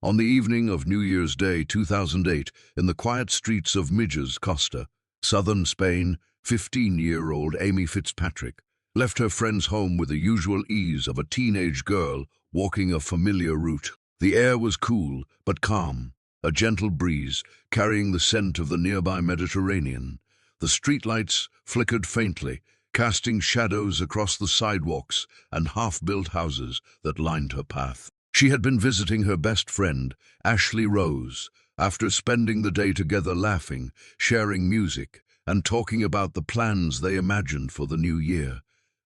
On the evening of New Year's Day 2008, in the quiet streets of Midges, Costa, southern Spain, 15-year-old Amy Fitzpatrick left her friend's home with the usual ease of a teenage girl walking a familiar route. The air was cool but calm, a gentle breeze carrying the scent of the nearby Mediterranean. The streetlights flickered faintly, casting shadows across the sidewalks and half-built houses that lined her path. She had been visiting her best friend, Ashley Rose, after spending the day together laughing, sharing music, and talking about the plans they imagined for the new year.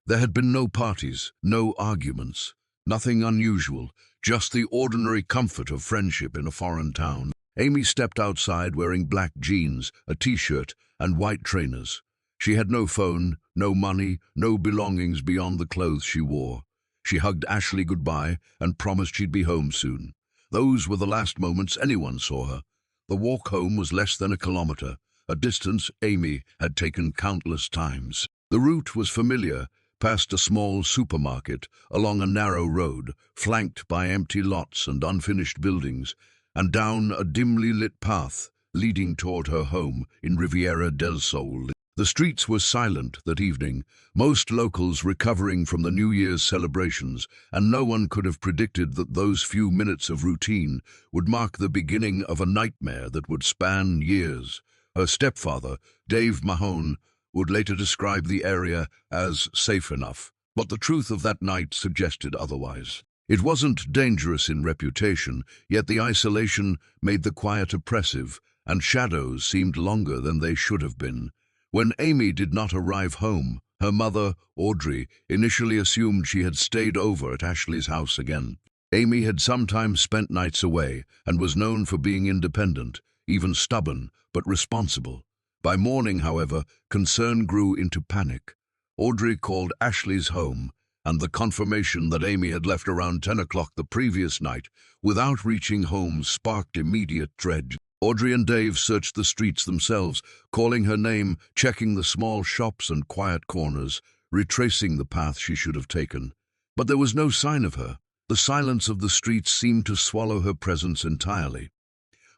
There had been no parties, no arguments, nothing unusual, just the ordinary comfort of friendship in a foreign town. Amy stepped outside wearing black jeans, a t-shirt, and white trainers. She had no phone, no money, no belongings beyond the clothes she wore. She hugged Ashley goodbye and promised she'd be home soon. Those were the last moments anyone saw her. The walk home was less than a kilometer, a distance Amy had taken countless times. The route was familiar, past a small supermarket, along a narrow road, flanked by empty lots and unfinished buildings, and down a dimly lit path leading toward her home in Riviera del Sol. The streets were silent that evening, most locals recovering from the New Year's celebrations, and no one could have predicted that those few minutes of routine would mark the beginning of a nightmare that would span years. Her stepfather, Dave Mahone, would later describe the area as safe enough, but the truth of that night suggested otherwise. It wasn't dangerous in reputation, yet the isolation made the quiet oppressive, and shadows seemed longer than they should have been. When Amy did not arrive home, her mother, Audrey, initially assumed she had stayed over at Ashley's house again. Amy had sometimes spent nights away and was known for being independent, even stubborn, but responsible. By morning, however, concern grew into panic. Audrey called Ashley's home, and the confirmation that Amy had left around 10 o'clock the previous night without reaching home sparked immediate dread. Audrey and Dave searched the streets themselves, calling her name, checking the small shops and quiet corners, retracing the path she should have taken. But there was no sign of her. The silence of the streets seemed to swallow her presence entirely.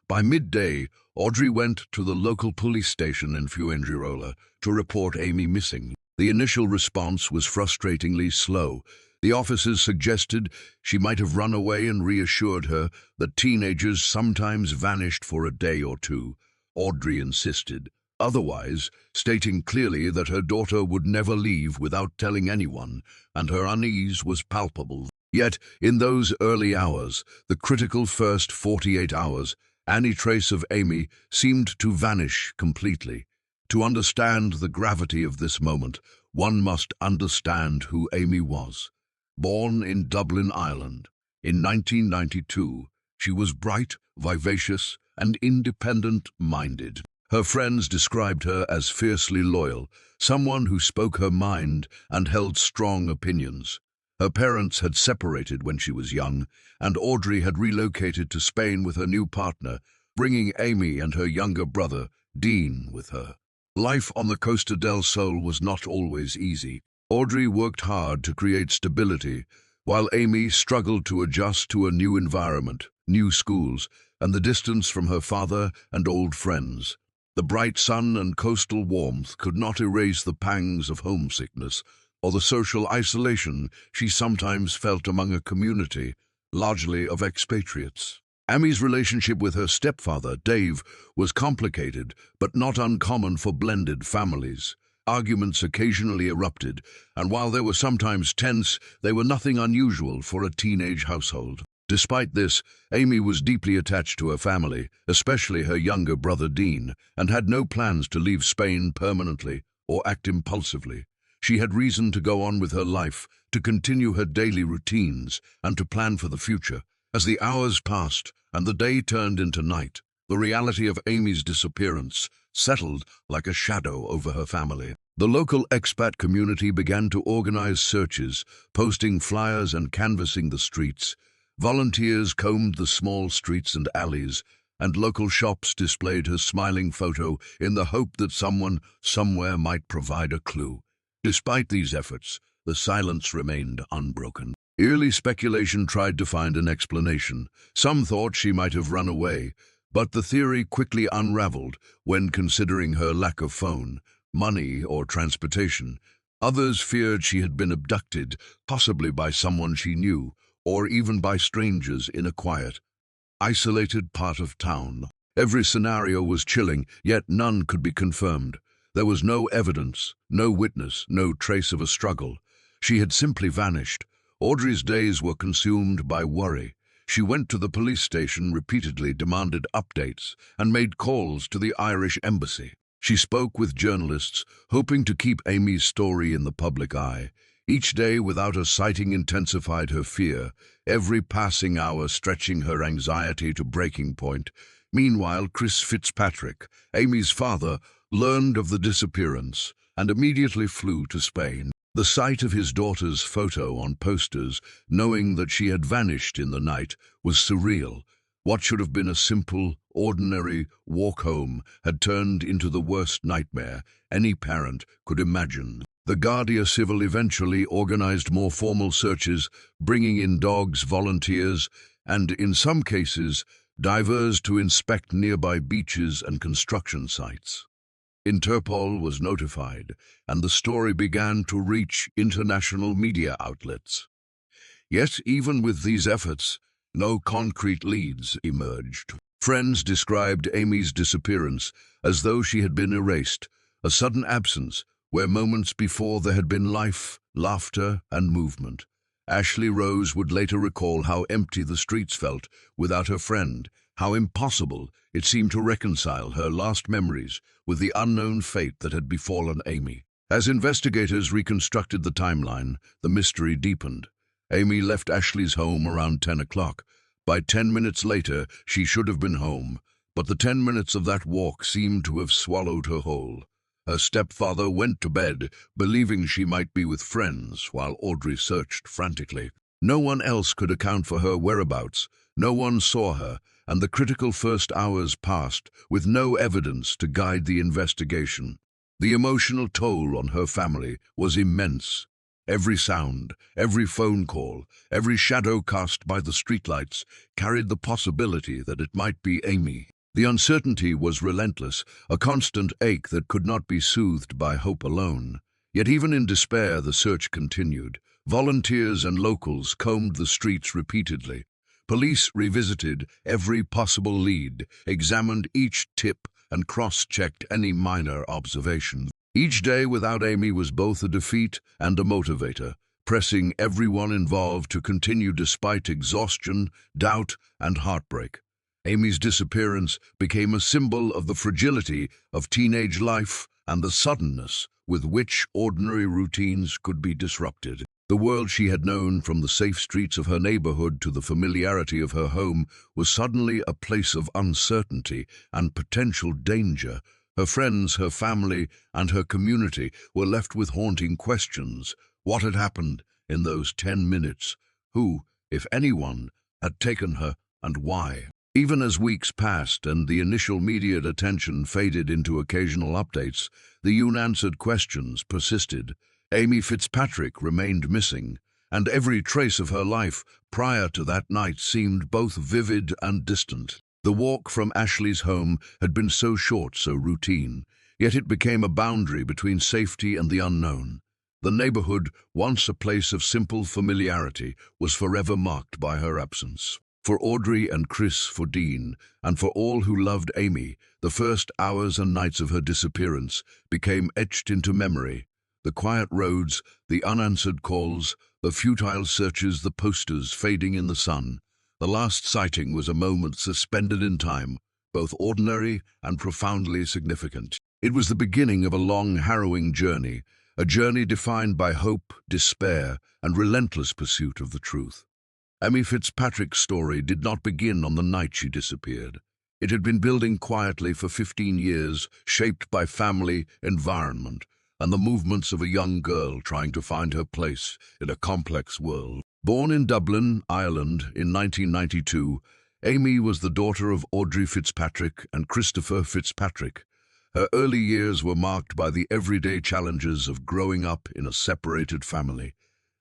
By midday, Audrey went to the local police station in Fuengirola to report Amy missing. The initial response was frustratingly slow. The officers suggested she might have run away and reassured her that teenagers sometimes vanished for a day or two. Audrey insisted otherwise, stating clearly that her daughter would never leave without telling anyone, and her unease was palpable. Yet, in those early hours, the critical first 48 hours, any trace of Amy seemed to vanish completely. To understand the gravity of this moment, one must understand who Amy was. Born in Dublin, Ireland, in 1992, she was bright, vivacious, and independent-minded. Her friends described her as fiercely loyal, someone who spoke her mind and held strong opinions. Her parents had separated when she was young, and Audrey had relocated to Spain with her new partner, bringing Amy and her younger brother, Dean, with her. Life on the Costa del Sol was not always easy. Audrey worked hard to create stability, while Amy struggled to adjust to a new environment, new schools, and the distance from her father and old friends. The bright sun and coastal warmth could not erase the pangs of homesickness or the social isolation she sometimes felt among a community, largely of expatriates. Amy's relationship with her stepfather, Dave, was complicated but not uncommon for blended families. Arguments occasionally erupted, and while they were sometimes tense, they were nothing unusual for a teenage household. Despite this, Amy was deeply attached to her family, especially her younger brother Dean, and had no plans to leave Spain permanently or act impulsively. She had reason to go on with her life, to continue her daily routines, and to plan for the future. As the hours passed and the day turned into night, the reality of Amy's disappearance settled like a shadow over her family. The local expat community began to organize searches, posting flyers and canvassing the streets. Volunteers combed the small streets and alleys, and local shops displayed her smiling photo in the hope that someone, somewhere might provide a clue. Despite these efforts, the silence remained unbroken. Early speculation tried to find an explanation. Some thought she might have run away, but the theory quickly unraveled when considering her lack of phone, money, or transportation. Others feared she had been abducted, possibly by someone she knew, or even by strangers in a quiet, isolated part of town. Every scenario was chilling, yet none could be confirmed. There was no evidence, no witness, no trace of a struggle. She had simply vanished. Audrey's days were consumed by worry. She went to the police station repeatedly, demanded updates, and made calls to the Irish embassy. She spoke with journalists, hoping to keep Amy's story in the public eye. Each day without a sighting intensified her fear, every passing hour stretching her anxiety to breaking point. Meanwhile, Chris Fitzpatrick, Amy's father, learned of the disappearance and immediately flew to Spain. The sight of his daughter's photo on posters, knowing that she had vanished in the night, was surreal. What should have been a simple, ordinary walk home had turned into the worst nightmare any parent could imagine. The Guardia Civil eventually organized more formal searches, bringing in dogs, volunteers, and, in some cases, divers to inspect nearby beaches and construction sites. Interpol was notified, and the story began to reach international media outlets. Yet, even with these efforts, no concrete leads emerged. Friends described Amy's disappearance as though she had been erased, a sudden absence where moments before there had been life, laughter, and movement. Ashley Rose would later recall how empty the streets felt without her friend, how impossible it seemed to reconcile her lost memories with the unknown fate that had befallen Amy. As investigators reconstructed the timeline, the mystery deepened. Amy left Ashley's home around 10 o'clock. By 10 minutes later, she should have been home, but the 10 minutes of that walk seemed to have swallowed her whole. Her stepfather went to bed, believing she might be with friends, while Audrey searched frantically. No one else could account for her whereabouts. No one saw her, and the critical first hours passed with no evidence to guide the investigation. The emotional toll on her family was immense. Every sound, every phone call, every shadow cast by the streetlights carried the possibility that it might be Amy. The uncertainty was relentless, a constant ache that could not be soothed by hope alone. Yet even in despair, the search continued. Volunteers and locals combed the streets repeatedly. Police revisited every possible lead, examined each tip, and cross-checked any minor observation. Each day without Amy was both a defeat and a motivator, pressing everyone involved to continue despite exhaustion, doubt, and heartbreak. Amy's disappearance became a symbol of the fragility of teenage life and the suddenness with which ordinary routines could be disrupted. The world she had known, from the safe streets of her neighborhood to the familiarity of her home, was suddenly a place of uncertainty and potential danger. Her friends, her family, and her community were left with haunting questions. What had happened in those 10 minutes? Who, if anyone, had taken her, and why? Even as weeks passed and the initial media attention faded into occasional updates, the unanswered questions persisted. Amy Fitzpatrick remained missing, and every trace of her life prior to that night seemed both vivid and distant. The walk from Ashley's home had been so short, so routine, yet it became a boundary between safety and the unknown. The neighborhood, once a place of simple familiarity, was forever marked by her absence. For Audrey and Chris, for Dean, and for all who loved Amy, the first hours and nights of her disappearance became etched into memory. The quiet roads, the unanswered calls, the futile searches, the posters fading in the sun. The last sighting was a moment suspended in time, both ordinary and profoundly significant. It was the beginning of a long, harrowing journey, a journey defined by hope, despair, and relentless pursuit of the truth. Amy Fitzpatrick's story did not begin on the night she disappeared. It had been building quietly for 15 years, shaped by family, environment, and the movements of a young girl trying to find her place in a complex world. Born in Dublin, Ireland, in 1992, Amy was the daughter of Audrey Fitzpatrick and Christopher Fitzpatrick. Her early years were marked by the everyday challenges of growing up in a separated family.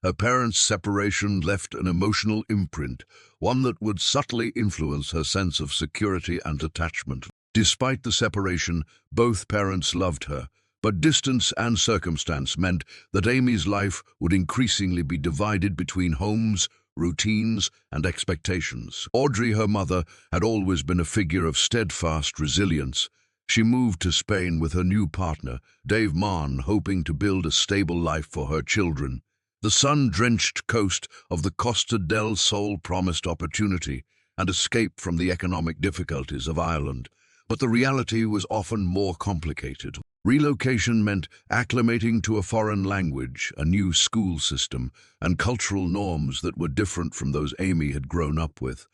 Her parents' separation left an emotional imprint, one that would subtly influence her sense of security and attachment. Despite the separation, both parents loved her, but distance and circumstance meant that Amy's life would increasingly be divided between homes, routines, and expectations. Audrey, her mother, had always been a figure of steadfast resilience. She moved to Spain with her new partner, Dave Mann, hoping to build a stable life for her children. The sun-drenched coast of the Costa del Sol promised opportunity and escape from the economic difficulties of Ireland, but the reality was often more complicated. Relocation meant acclimating to a foreign language, a new school system, and cultural norms that were different from those Amy had grown up with.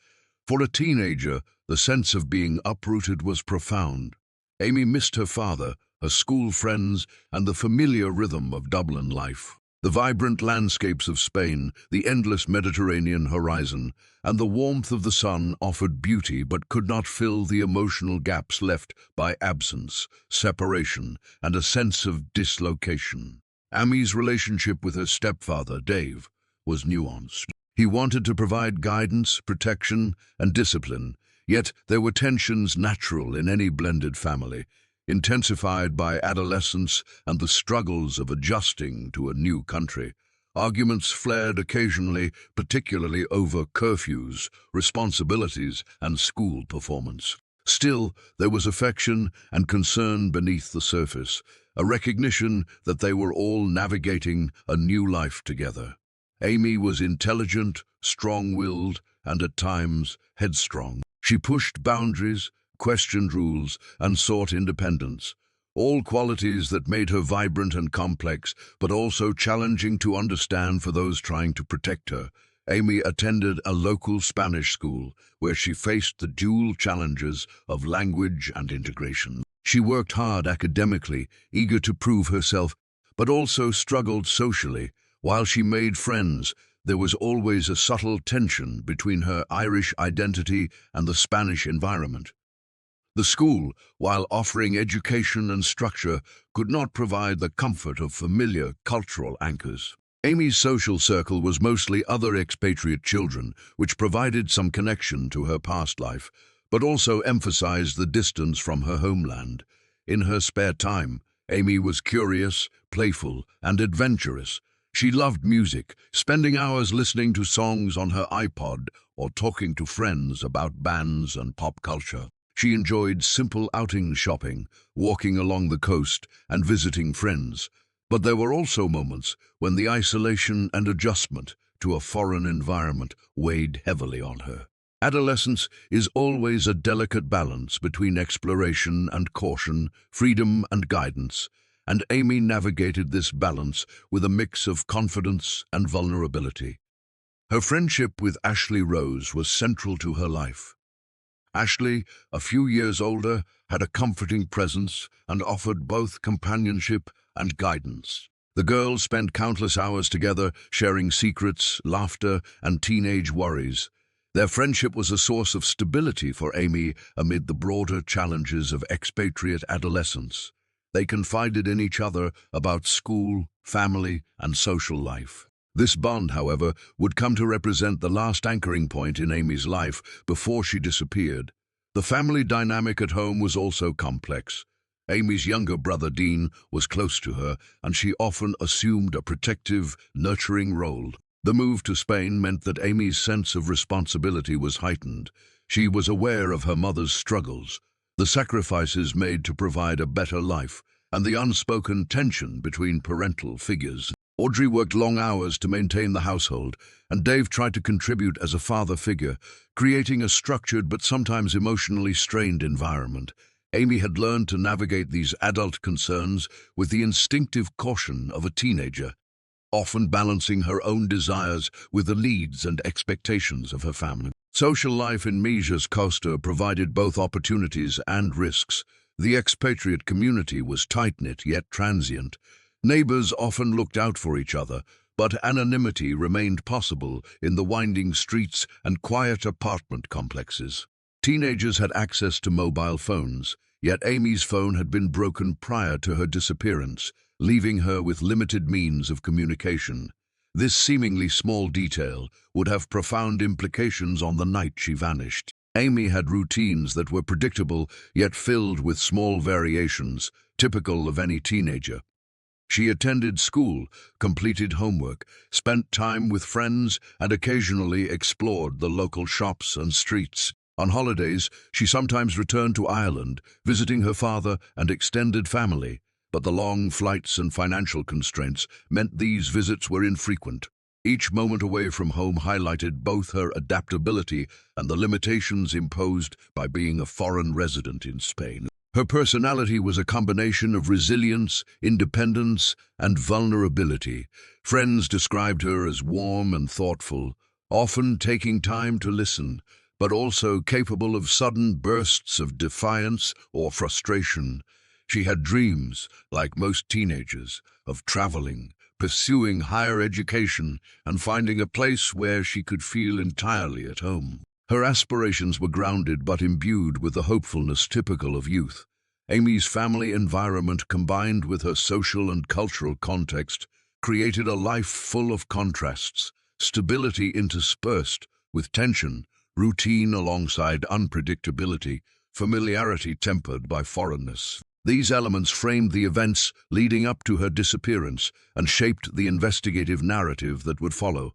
For a teenager, the sense of being uprooted was profound. Amy missed her father, her school friends, and the familiar rhythm of Dublin life. The vibrant landscapes of Spain, the endless Mediterranean horizon, and the warmth of the sun offered beauty but could not fill the emotional gaps left by absence, separation, and a sense of dislocation. Amy's relationship with her stepfather, Dave, was nuanced. He wanted to provide guidance, protection, and discipline, yet there were tensions natural in any blended family, intensified by adolescence and the struggles of adjusting to a new country. Arguments flared occasionally, particularly over curfews, responsibilities, and school performance. Still, there was affection and concern beneath the surface, a recognition that they were all navigating a new life together. Amy was intelligent, strong-willed, and at times headstrong. She pushed boundaries, questioned rules, and sought independence, all qualities that made her vibrant and complex, but also challenging to understand for those trying to protect her. Amy attended a local Spanish school, where she faced the dual challenges of language and integration. She worked hard academically, eager to prove herself, but also struggled socially. While she made friends, there was always a subtle tension between her Irish identity and the Spanish environment. The school, while offering education and structure, could not provide the comfort of familiar cultural anchors. Amy's social circle was mostly other expatriate children, which provided some connection to her past life, but also emphasized the distance from her homeland. In her spare time, Amy was curious, playful, and adventurous. She loved music, spending hours listening to songs on her iPod or talking to friends about bands and pop culture. She enjoyed simple outing shopping, walking along the coast, and visiting friends. But there were also moments when the isolation and adjustment to a foreign environment weighed heavily on her. Adolescence is always a delicate balance between exploration and caution, freedom and guidance, and Amy navigated this balance with a mix of confidence and vulnerability. Her friendship with Ashley Rose was central to her life. Ashley, a few years older, had a comforting presence and offered both companionship and guidance. The girls spent countless hours together, sharing secrets, laughter, and teenage worries. Their friendship was a source of stability for Amy amid the broader challenges of expatriate adolescence. They confided in each other about school, family, and social life. This bond, however, would come to represent the last anchoring point in Amy's life before she disappeared. The family dynamic at home was also complex. Amy's younger brother, Dean, was close to her, and she often assumed a protective, nurturing role. The move to Spain meant that Amy's sense of responsibility was heightened. She was aware of her mother's struggles, the sacrifices made to provide a better life, and the unspoken tension between parental figures. Audrey worked long hours to maintain the household, and Dave tried to contribute as a father figure, creating a structured but sometimes emotionally strained environment. Amy had learned to navigate these adult concerns with the instinctive caution of a teenager, often balancing her own desires with the needs and expectations of her family. Social life in Mijas Costa provided both opportunities and risks. The expatriate community was tight-knit yet transient. Neighbors often looked out for each other, but anonymity remained possible in the winding streets and quiet apartment complexes. Teenagers had access to mobile phones, yet Amy's phone had been broken prior to her disappearance, leaving her with limited means of communication. This seemingly small detail would have profound implications on the night she vanished. Amy had routines that were predictable yet filled with small variations, typical of any teenager. She attended school, completed homework, spent time with friends, and occasionally explored the local shops and streets. On holidays, she sometimes returned to Ireland, visiting her father and extended family, but the long flights and financial constraints meant these visits were infrequent. Each moment away from home highlighted both her adaptability and the limitations imposed by being a foreign resident in Spain. Her personality was a combination of resilience, independence, and vulnerability. Friends described her as warm and thoughtful, often taking time to listen, but also capable of sudden bursts of defiance or frustration. She had dreams, like most teenagers, of traveling, pursuing higher education, and finding a place where she could feel entirely at home. Her aspirations were grounded but imbued with the hopefulness typical of youth. Amy's family environment, combined with her social and cultural context, created a life full of contrasts, stability interspersed with tension, routine alongside unpredictability, familiarity tempered by foreignness. These elements framed the events leading up to her disappearance and shaped the investigative narrative that would follow.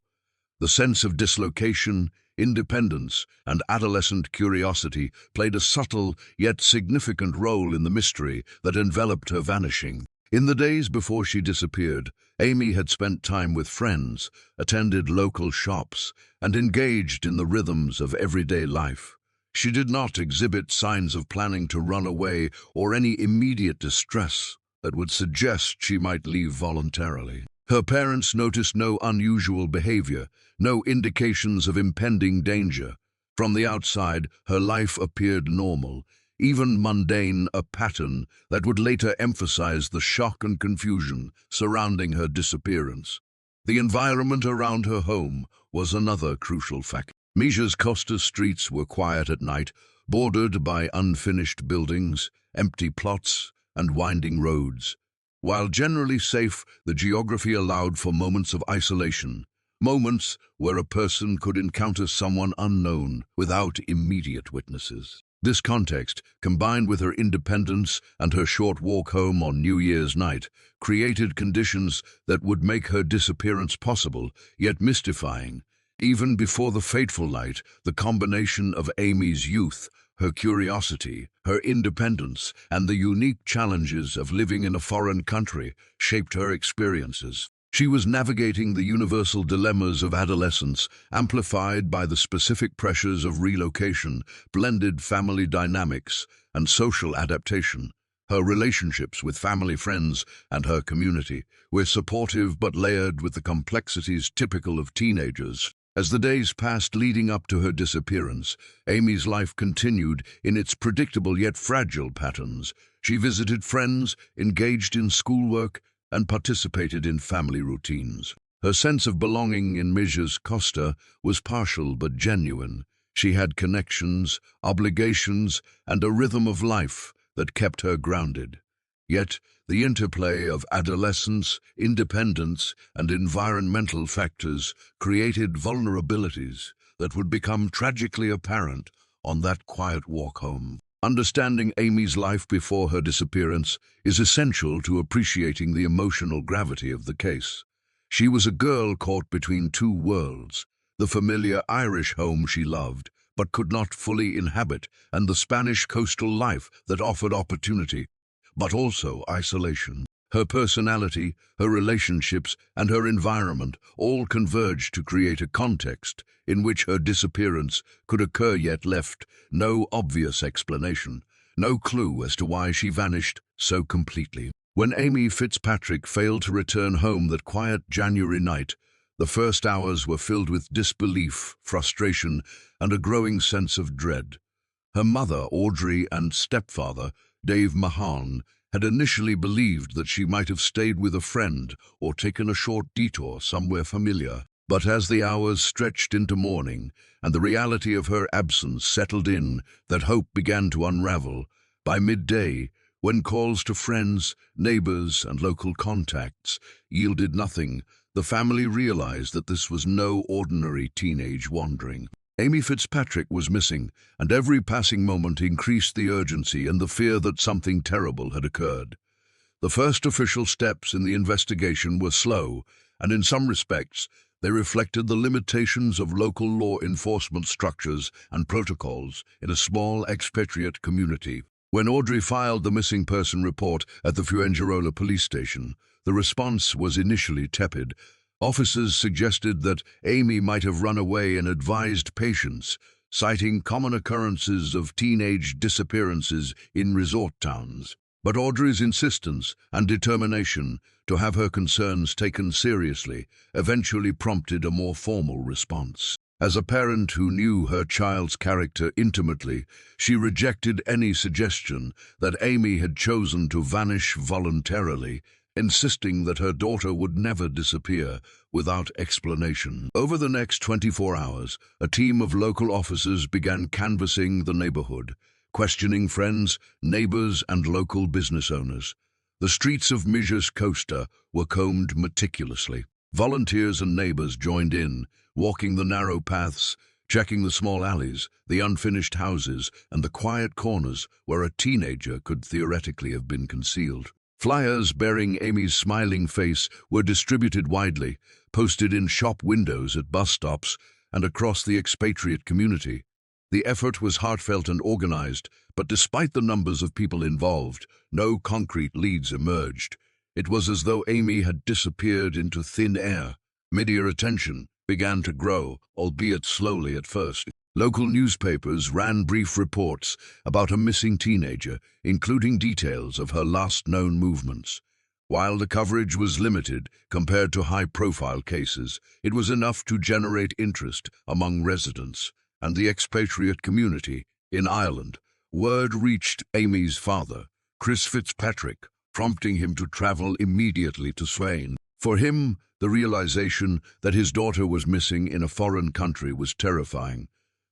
The sense of dislocation, independence, and adolescent curiosity played a subtle yet significant role in the mystery that enveloped her vanishing. In the days before she disappeared, Amy had spent time with friends, attended local shops, and engaged in the rhythms of everyday life. She did not exhibit signs of planning to run away or any immediate distress that would suggest she might leave voluntarily. Her parents noticed no unusual behavior, no indications of impending danger. From the outside, her life appeared normal, even mundane, a pattern that would later emphasize the shock and confusion surrounding her disappearance. The environment around her home was another crucial factor. Mijas Costa's streets were quiet at night, bordered by unfinished buildings, empty plots, and winding roads. While generally safe, the geography allowed for moments of isolation, moments where a person could encounter someone unknown without immediate witnesses. This context, combined with her independence and her short walk home on New Year's night, created conditions that would make her disappearance possible, yet mystifying. Even before the fateful night, the combination of Amy's youth, her curiosity, her independence, and the unique challenges of living in a foreign country shaped her experiences. She was navigating the universal dilemmas of adolescence, amplified by the specific pressures of relocation, blended family dynamics, and social adaptation. Her relationships with family, friends, and her community were supportive but layered with the complexities typical of teenagers. As the days passed leading up to her disappearance, Amy's life continued in its predictable yet fragile patterns. She visited friends, engaged in schoolwork, and participated in family routines. Her sense of belonging in Mijas Costa was partial but genuine. She had connections, obligations, and a rhythm of life that kept her grounded. Yet, the interplay of adolescence, independence, and environmental factors created vulnerabilities that would become tragically apparent on that quiet walk home. Understanding Amy's life before her disappearance is essential to appreciating the emotional gravity of the case. She was a girl caught between two worlds, the familiar Irish home she loved but could not fully inhabit, and the Spanish coastal life that offered opportunity, but also isolation. Her personality, her relationships, and her environment all converged to create a context in which her disappearance could occur, yet left no obvious explanation, no clue as to why she vanished so completely. When Amy Fitzpatrick failed to return home that quiet January night, the first hours were filled with disbelief, frustration, and a growing sense of dread. Her mother, Audrey, and stepfather, Dave Mahan, had initially believed that she might have stayed with a friend or taken a short detour somewhere familiar. But as the hours stretched into morning and the reality of her absence settled in, that hope began to unravel. By midday, when calls to friends, neighbors, and local contacts yielded nothing The family realized that this was no ordinary teenage wandering. Amy Fitzpatrick was missing, and every passing moment increased the urgency and the fear that something terrible had occurred. The first official steps in the investigation were slow, and in some respects, they reflected the limitations of local law enforcement structures and protocols in a small expatriate community. When Audrey filed the missing person report at the Fuengirola police station, the response was initially tepid. Officers suggested that Amy might have run away and advised patience, citing common occurrences of teenage disappearances in resort towns. But Audrey's insistence and determination to have her concerns taken seriously eventually prompted a more formal response. As a parent who knew her child's character intimately, she rejected any suggestion that Amy had chosen to vanish voluntarily, insisting that her daughter would never disappear without explanation. Over the next 24 hours, a team of local officers began canvassing the neighborhood, questioning friends, neighbors, and local business owners. The streets of Mijas Costa were combed meticulously. Volunteers and neighbors joined in, walking the narrow paths, checking the small alleys, the unfinished houses, and the quiet corners where a teenager could theoretically have been concealed. Flyers bearing Amy's smiling face were distributed widely, posted in shop windows at bus stops and across the expatriate community. The effort was heartfelt and organized, but despite the numbers of people involved, no concrete leads emerged. It was as though Amy had disappeared into thin air. Media attention began to grow, albeit slowly at first. Local newspapers ran brief reports about a missing teenager, including details of her last known movements. While the coverage was limited compared to high-profile cases, it was enough to generate interest among residents and the expatriate community in Ireland. Word reached Amy's father, Chris Fitzpatrick, prompting him to travel immediately to Spain. For him, the realization that his daughter was missing in a foreign country was terrifying.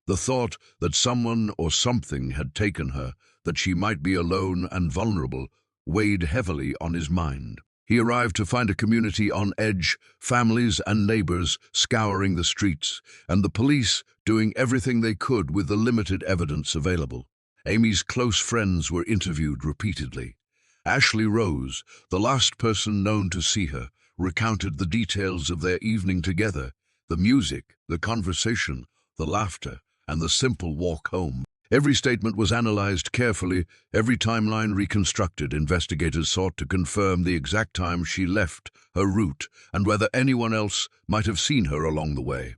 The thought that someone or something had taken her, that she might be alone and vulnerable, weighed heavily on his mind. He arrived to find a community on edge, families and neighbors scouring the streets, and the police doing everything they could with the limited evidence available. Amy's close friends were interviewed repeatedly. Ashley Rose, the last person known to see her, recounted the details of their evening together, the music, the conversation, the laughter, and the simple walk home. Every statement was analyzed carefully, every timeline reconstructed. Investigators sought to confirm the exact time she left, her route, and whether anyone else might have seen her along the way.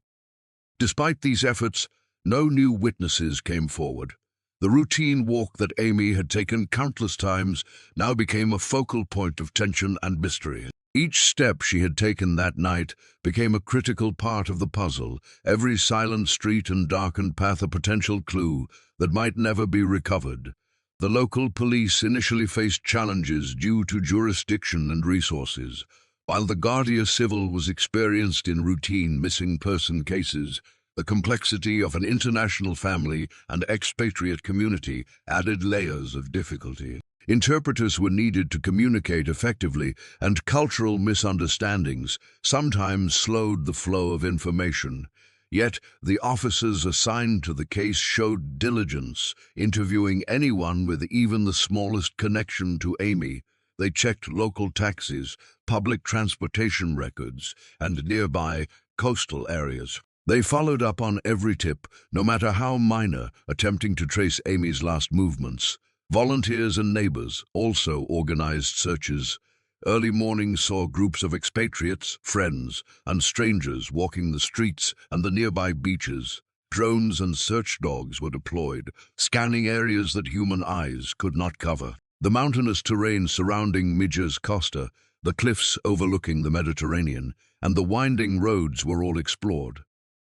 Despite these efforts, no new witnesses came forward. The routine walk that Amy had taken countless times now became a focal point of tension and mystery. Each step she had taken that night became a critical part of the puzzle, every silent street and darkened path a potential clue that might never be recovered. The local police initially faced challenges due to jurisdiction and resources. While the Guardia Civil was experienced in routine missing person cases, the complexity of an international family and expatriate community added layers of difficulty. Interpreters were needed to communicate effectively, and cultural misunderstandings sometimes slowed the flow of information. Yet, the officers assigned to the case showed diligence, interviewing anyone with even the smallest connection to Amy. They checked local taxis, public transportation records, and nearby coastal areas. They followed up on every tip, no matter how minor, attempting to trace Amy's last movements. Volunteers and neighbors also organized searches. Early mornings saw groups of expatriates, friends, and strangers walking the streets and the nearby beaches. Drones and search dogs were deployed, scanning areas that human eyes could not cover. The mountainous terrain surrounding Mijas Costa, the cliffs overlooking the Mediterranean, and the winding roads were all explored.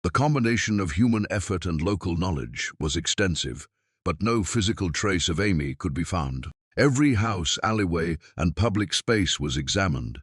The combination of human effort and local knowledge was extensive, but no physical trace of Amy could be found. Every house, alleyway, and public space was examined,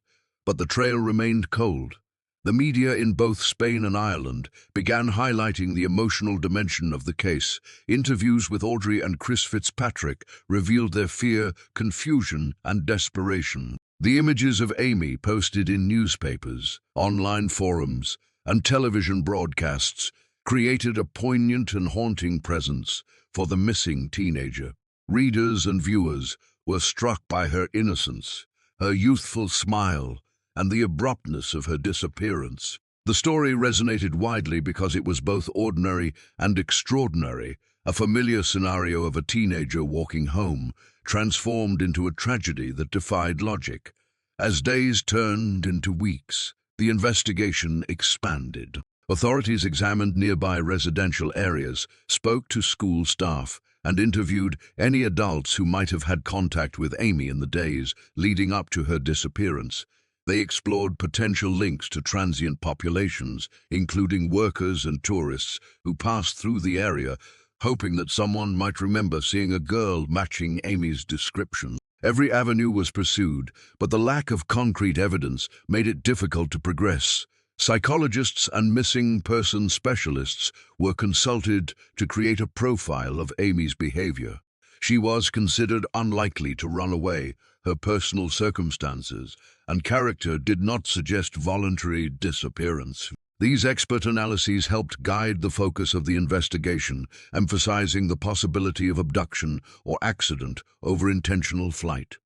but the trail remained cold. The media in both Spain and Ireland began highlighting the emotional dimension of the case. Interviews with Audrey and Chris Fitzpatrick revealed their fear, confusion, and desperation. The images of Amy posted in newspapers, online forums, and television broadcasts created a poignant and haunting presence for the missing teenager. Readers and viewers were struck by her innocence, her youthful smile, and the abruptness of her disappearance. The story resonated widely because it was both ordinary and extraordinary, a familiar scenario of a teenager walking home, transformed into a tragedy that defied logic. As days turned into weeks, the investigation expanded. Authorities examined nearby residential areas, spoke to school staff, and interviewed any adults who might have had contact with Amy in the days leading up to her disappearance. They explored potential links to transient populations, including workers and tourists who passed through the area, hoping that someone might remember seeing a girl matching Amy's description. Every avenue was pursued, but the lack of concrete evidence made it difficult to progress. Psychologists and missing person specialists were consulted to create a profile of Amy's behavior. She was considered unlikely to run away. Her personal circumstances and character did not suggest voluntary disappearance. These expert analyses helped guide the focus of the investigation, emphasizing the possibility of abduction or accident over intentional flight.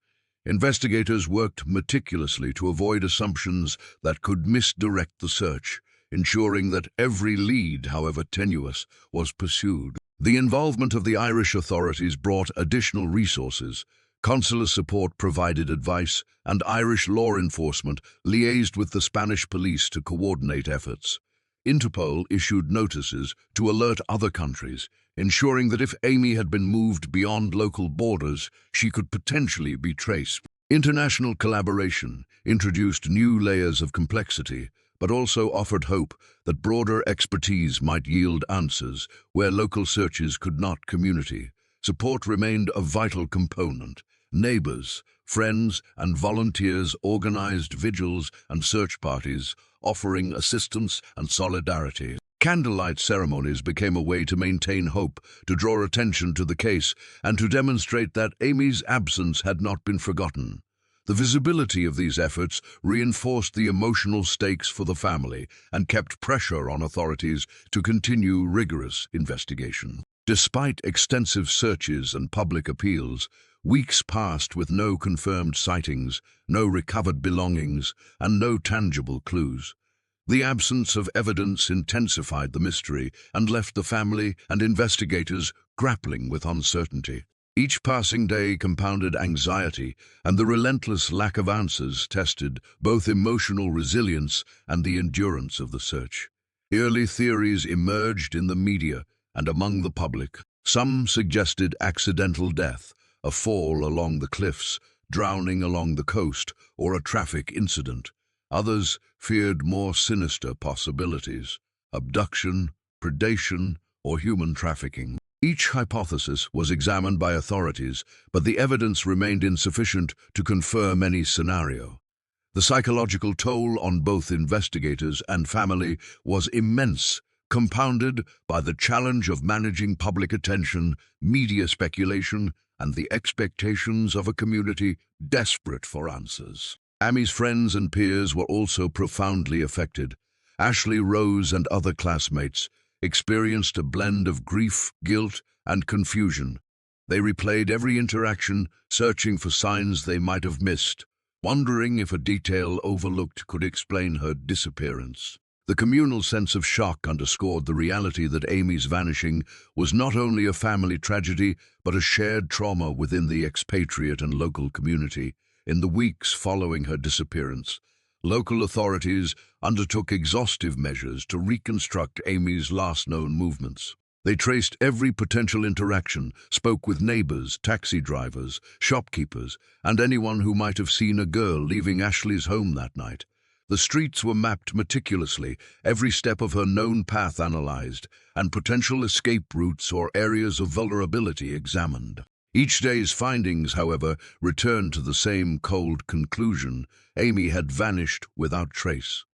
Investigators worked meticulously to avoid assumptions that could misdirect the search, ensuring that every lead, however tenuous, was pursued. The involvement of the Irish authorities brought additional resources. Consular support provided advice, and Irish law enforcement liaised with the Spanish police to coordinate efforts. Interpol issued notices to alert other countries, ensuring that if Amy had been moved beyond local borders, she could potentially be traced. International collaboration introduced new layers of complexity, but also offered hope that broader expertise might yield answers where local searches could not. Community support remained a vital component. Neighbors, friends, and volunteers organized vigils and search parties, offering assistance and solidarity. Candlelight ceremonies became a way to maintain hope, to draw attention to the case, and to demonstrate that Amy's absence had not been forgotten. The visibility of these efforts reinforced the emotional stakes for the family and kept pressure on authorities to continue rigorous investigation. Despite extensive searches and public appeals, weeks passed with no confirmed sightings, no recovered belongings, and no tangible clues. The absence of evidence intensified the mystery and left the family and investigators grappling with uncertainty. Each passing day compounded anxiety, and the relentless lack of answers tested both emotional resilience and the endurance of the search. Early theories emerged in the media and among the public. Some suggested accidental death, a fall along the cliffs, drowning along the coast, or a traffic incident. Others feared more sinister possibilities: abduction, predation, or human trafficking. Each hypothesis was examined by authorities, but the evidence remained insufficient to confirm any scenario. The psychological toll on both investigators and family was immense, compounded by the challenge of managing public attention, media speculation, and the expectations of a community desperate for answers. Amy's friends and peers were also profoundly affected. Ashley, Rose, and other classmates experienced a blend of grief, guilt, and confusion. They replayed every interaction, searching for signs they might have missed, wondering if a detail overlooked could explain her disappearance. The communal sense of shock underscored the reality that Amy's vanishing was not only a family tragedy, but a shared trauma within the expatriate and local community. In the weeks following her disappearance, local authorities undertook exhaustive measures to reconstruct Amy's last known movements. They traced every potential interaction, spoke with neighbors, taxi drivers, shopkeepers, and anyone who might have seen a girl leaving Ashley's home that night. The streets were mapped meticulously, every step of her known path analyzed, and potential escape routes or areas of vulnerability examined. Each day's findings, however, returned to the same cold conclusion: Amy had vanished without trace.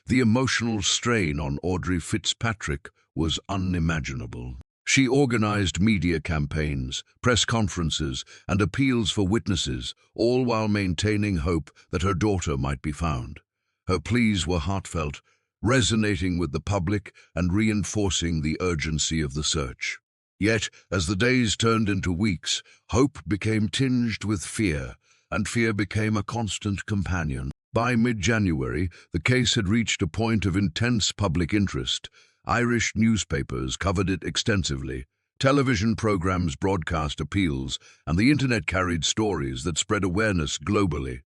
The emotional strain on Audrey Fitzpatrick was unimaginable. She organized media campaigns, press conferences, and appeals for witnesses, all while maintaining hope that her daughter might be found. Her pleas were heartfelt, resonating with the public and reinforcing the urgency of the search. Yet, as the days turned into weeks, hope became tinged with fear, and fear became a constant companion. By mid-January, the case had reached a point of intense public interest. Irish newspapers covered it extensively. Television programs broadcast appeals, and the internet carried stories that spread awareness globally.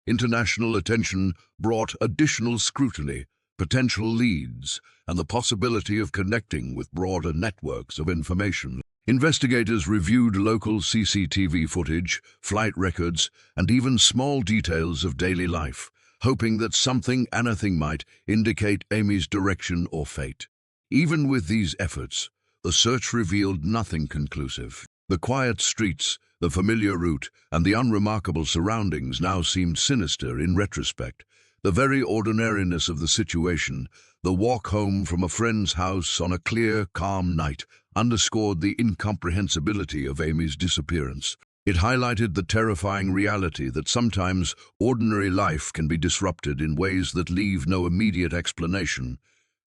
International attention brought additional scrutiny, potential leads, and the possibility of connecting with broader networks of information. Investigators reviewed local CCTV footage, flight records, and even small details of daily life, hoping that anything might indicate Amy's direction or fate. Even with these efforts, the search revealed nothing conclusive. The quiet streets, the familiar route, and the unremarkable surroundings now seemed sinister in retrospect. The very ordinariness of the situation, the walk home from a friend's house on a clear, calm night, underscored the incomprehensibility of Amy's disappearance. It highlighted the terrifying reality that sometimes ordinary life can be disrupted in ways that leave no immediate explanation.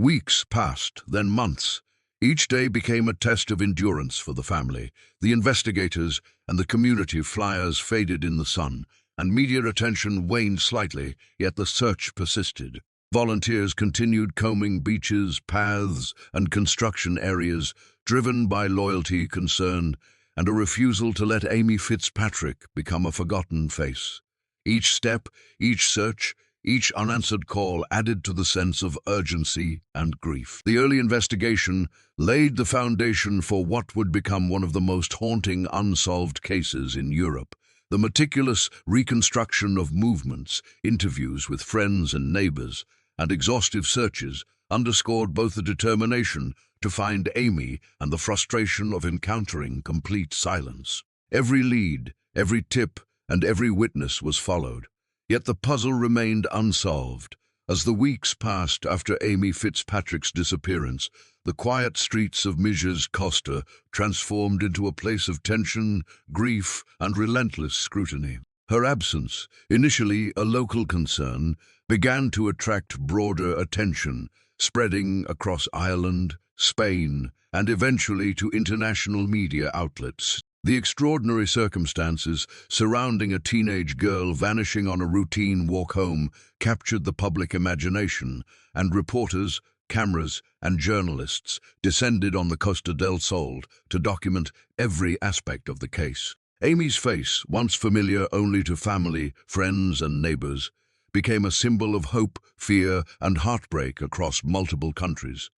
Weeks passed, then months. Each day became a test of endurance for the family. The investigators and the community flyers faded in the sun, and media attention waned slightly, yet the search persisted. Volunteers continued combing beaches, paths, and construction areas, driven by loyalty, concern, and a refusal to let Amy Fitzpatrick become a forgotten face. Each step, each search, each unanswered call added to the sense of urgency and grief. The early investigation laid the foundation for what would become one of the most haunting unsolved cases in Europe. The meticulous reconstruction of movements, interviews with friends and neighbors, and exhaustive searches underscored both the determination to find Amy and the frustration of encountering complete silence. Every lead, every tip, and every witness was followed. Yet the puzzle remained unsolved. As the weeks passed after Amy Fitzpatrick's disappearance, the quiet streets of Mijers Costa transformed into a place of tension, grief, and relentless scrutiny. Her absence, initially a local concern, began to attract broader attention, spreading across Ireland, Spain, and eventually to international media outlets. The extraordinary circumstances surrounding a teenage girl vanishing on a routine walk home captured the public imagination, and reporters, cameras, and journalists descended on the Costa del Sol to document every aspect of the case. Amy's face, once familiar only to family, friends, and neighbors, became a symbol of hope, fear, and heartbreak across multiple countries.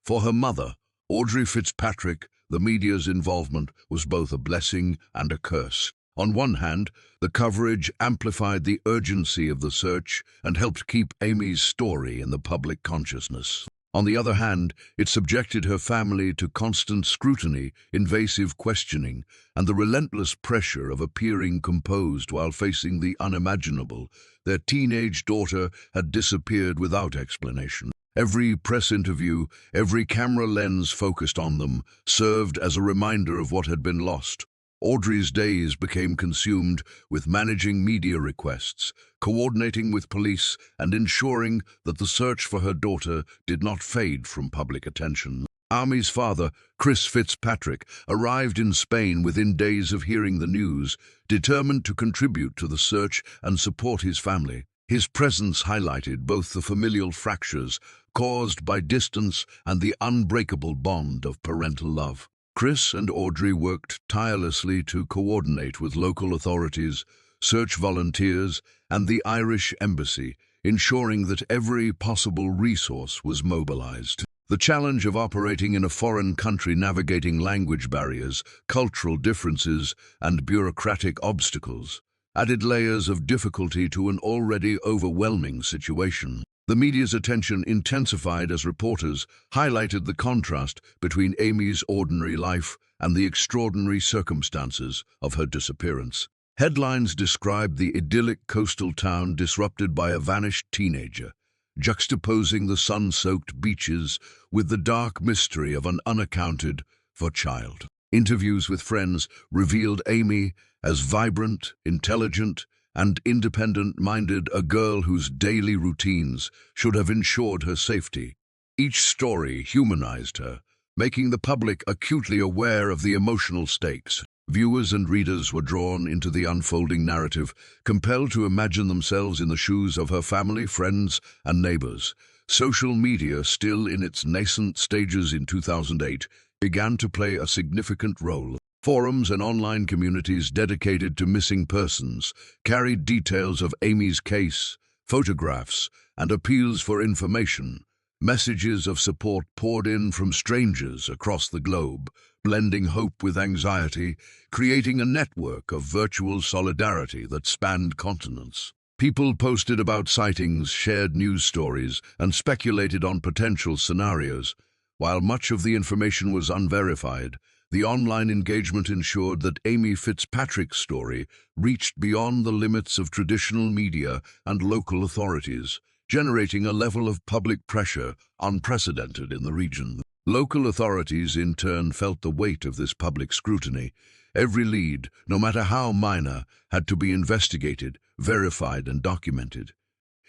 For her mother, Audrey Fitzpatrick, the media's involvement was both a blessing and a curse. On one hand, the coverage amplified the urgency of the search and helped keep Amy's story in the public consciousness. On the other hand, it subjected her family to constant scrutiny, invasive questioning, and the relentless pressure of appearing composed while facing the unimaginable. Their teenage daughter had disappeared without explanation. Every press interview, every camera lens focused on them, served as a reminder of what had been lost. Audrey's days became consumed with managing media requests, coordinating with police, and ensuring that the search for her daughter did not fade from public attention. Amy's father, Chris Fitzpatrick, arrived in Spain within days of hearing the news, determined to contribute to the search and support his family. His presence highlighted both the familial fractures caused by distance and the unbreakable bond of parental love. Chris and Audrey worked tirelessly to coordinate with local authorities, search volunteers, and the Irish embassy, ensuring that every possible resource was mobilized. The challenge of operating in a foreign country, navigating language barriers, cultural differences, and bureaucratic obstacles added layers of difficulty to an already overwhelming situation. The media's attention intensified as reporters highlighted the contrast between Amy's ordinary life and the extraordinary circumstances of her disappearance. Headlines described the idyllic coastal town disrupted by a vanished teenager, juxtaposing the sun-soaked beaches with the dark mystery of an unaccounted for child. Interviews with friends revealed Amy as vibrant, intelligent, and independent-minded, a girl whose daily routines should have ensured her safety. Each story humanized her, making the public acutely aware of the emotional stakes. Viewers and readers were drawn into the unfolding narrative, compelled to imagine themselves in the shoes of her family, friends, and neighbors. Social media, still in its nascent stages in 2008, began to play a significant role. Forums and online communities dedicated to missing persons carried details of Amy's case, photographs, and appeals for information. Messages of support poured in from strangers across the globe, blending hope with anxiety, creating a network of virtual solidarity that spanned continents. People posted about sightings, shared news stories, and speculated on potential scenarios. While much of the information was unverified, the online engagement ensured that Amy Fitzpatrick's story reached beyond the limits of traditional media and local authorities, generating a level of public pressure unprecedented in the region. Local authorities, in turn, felt the weight of this public scrutiny. Every lead, no matter how minor, had to be investigated, verified, and documented.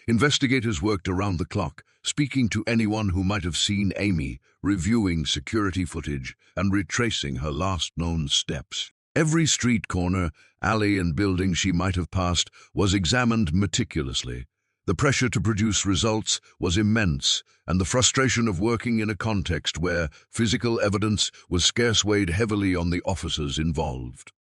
Investigators worked around the clock, speaking to anyone who might have seen Amy, reviewing security footage, and retracing her last known steps. Every street corner, alley, and building she might have passed was examined meticulously. The pressure to produce results was immense, and the frustration of working in a context where physical evidence was scarce weighed heavily on the officers involved.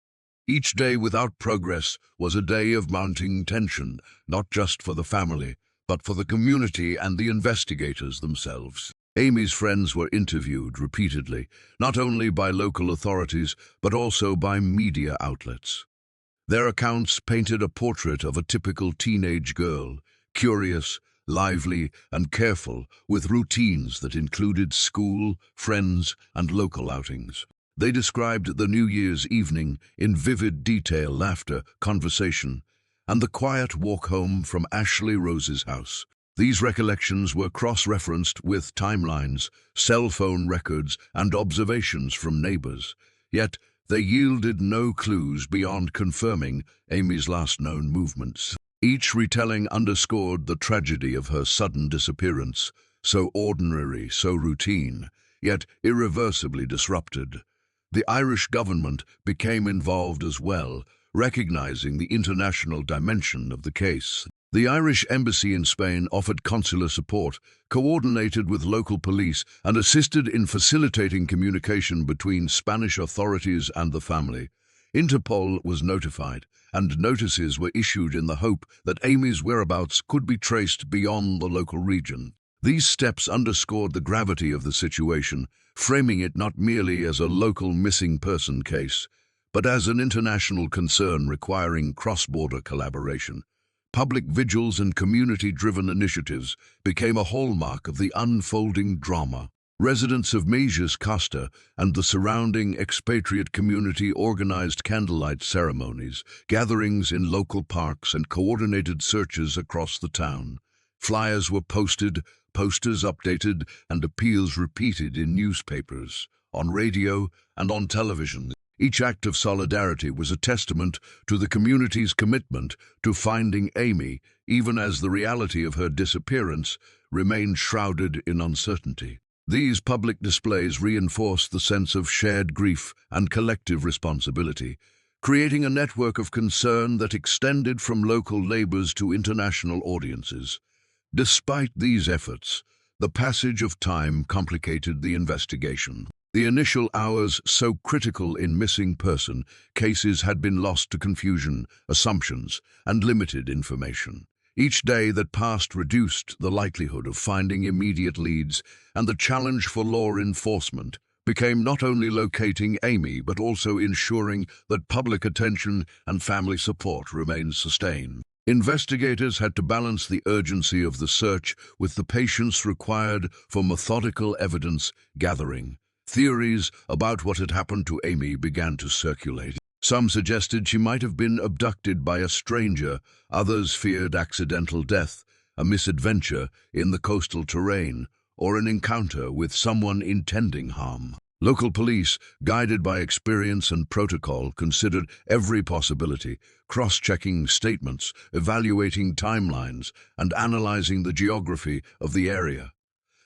Each day without progress was a day of mounting tension, not just for the family, but for the community and the investigators themselves. Amy's friends were interviewed repeatedly, not only by local authorities, but also by media outlets. Their accounts painted a portrait of a typical teenage girl, curious, lively, and careful, with routines that included school, friends, and local outings. They described the New Year's evening in vivid detail: laughter, conversation, and the quiet walk home from Ashley Rose's house. These recollections were cross-referenced with timelines, cell phone records, and observations from neighbors. Yet, they yielded no clues beyond confirming Amy's last known movements. Each retelling underscored the tragedy of her sudden disappearance, so ordinary, so routine, yet irreversibly disrupted. The Irish government became involved as well, recognizing the international dimension of the case. The Irish embassy in Spain offered consular support, coordinated with local police, and assisted in facilitating communication between Spanish authorities and the family. Interpol was notified, and notices were issued in the hope that Amy's whereabouts could be traced beyond the local region. These steps underscored the gravity of the situation, framing it not merely as a local missing person case, but as an international concern requiring cross-border collaboration. Public vigils and community-driven initiatives became a hallmark of the unfolding drama. Residents of Meijas Costa and the surrounding expatriate community organized candlelight ceremonies, gatherings in local parks, and coordinated searches across the town. Flyers were posted, posters updated, and appeals repeated in newspapers, on radio, and on television. Each act of solidarity was a testament to the community's commitment to finding Amy, even as the reality of her disappearance remained shrouded in uncertainty. These public displays reinforced the sense of shared grief and collective responsibility, creating a network of concern that extended from local neighbors to international audiences. Despite these efforts, the passage of time complicated the investigation. The initial hours, so critical in missing person cases, had been lost to confusion, assumptions, and limited information. Each day that passed reduced the likelihood of finding immediate leads, and the challenge for law enforcement became not only locating Amy, but also ensuring that public attention and family support remained sustained. Investigators had to balance the urgency of the search with the patience required for methodical evidence gathering. Theories about what had happened to Amy began to circulate. Some suggested she might have been abducted by a stranger, others feared accidental death, a misadventure in the coastal terrain, or an encounter with someone intending harm. Local police, guided by experience and protocol, considered every possibility, cross-checking statements, evaluating timelines, and analyzing the geography of the area.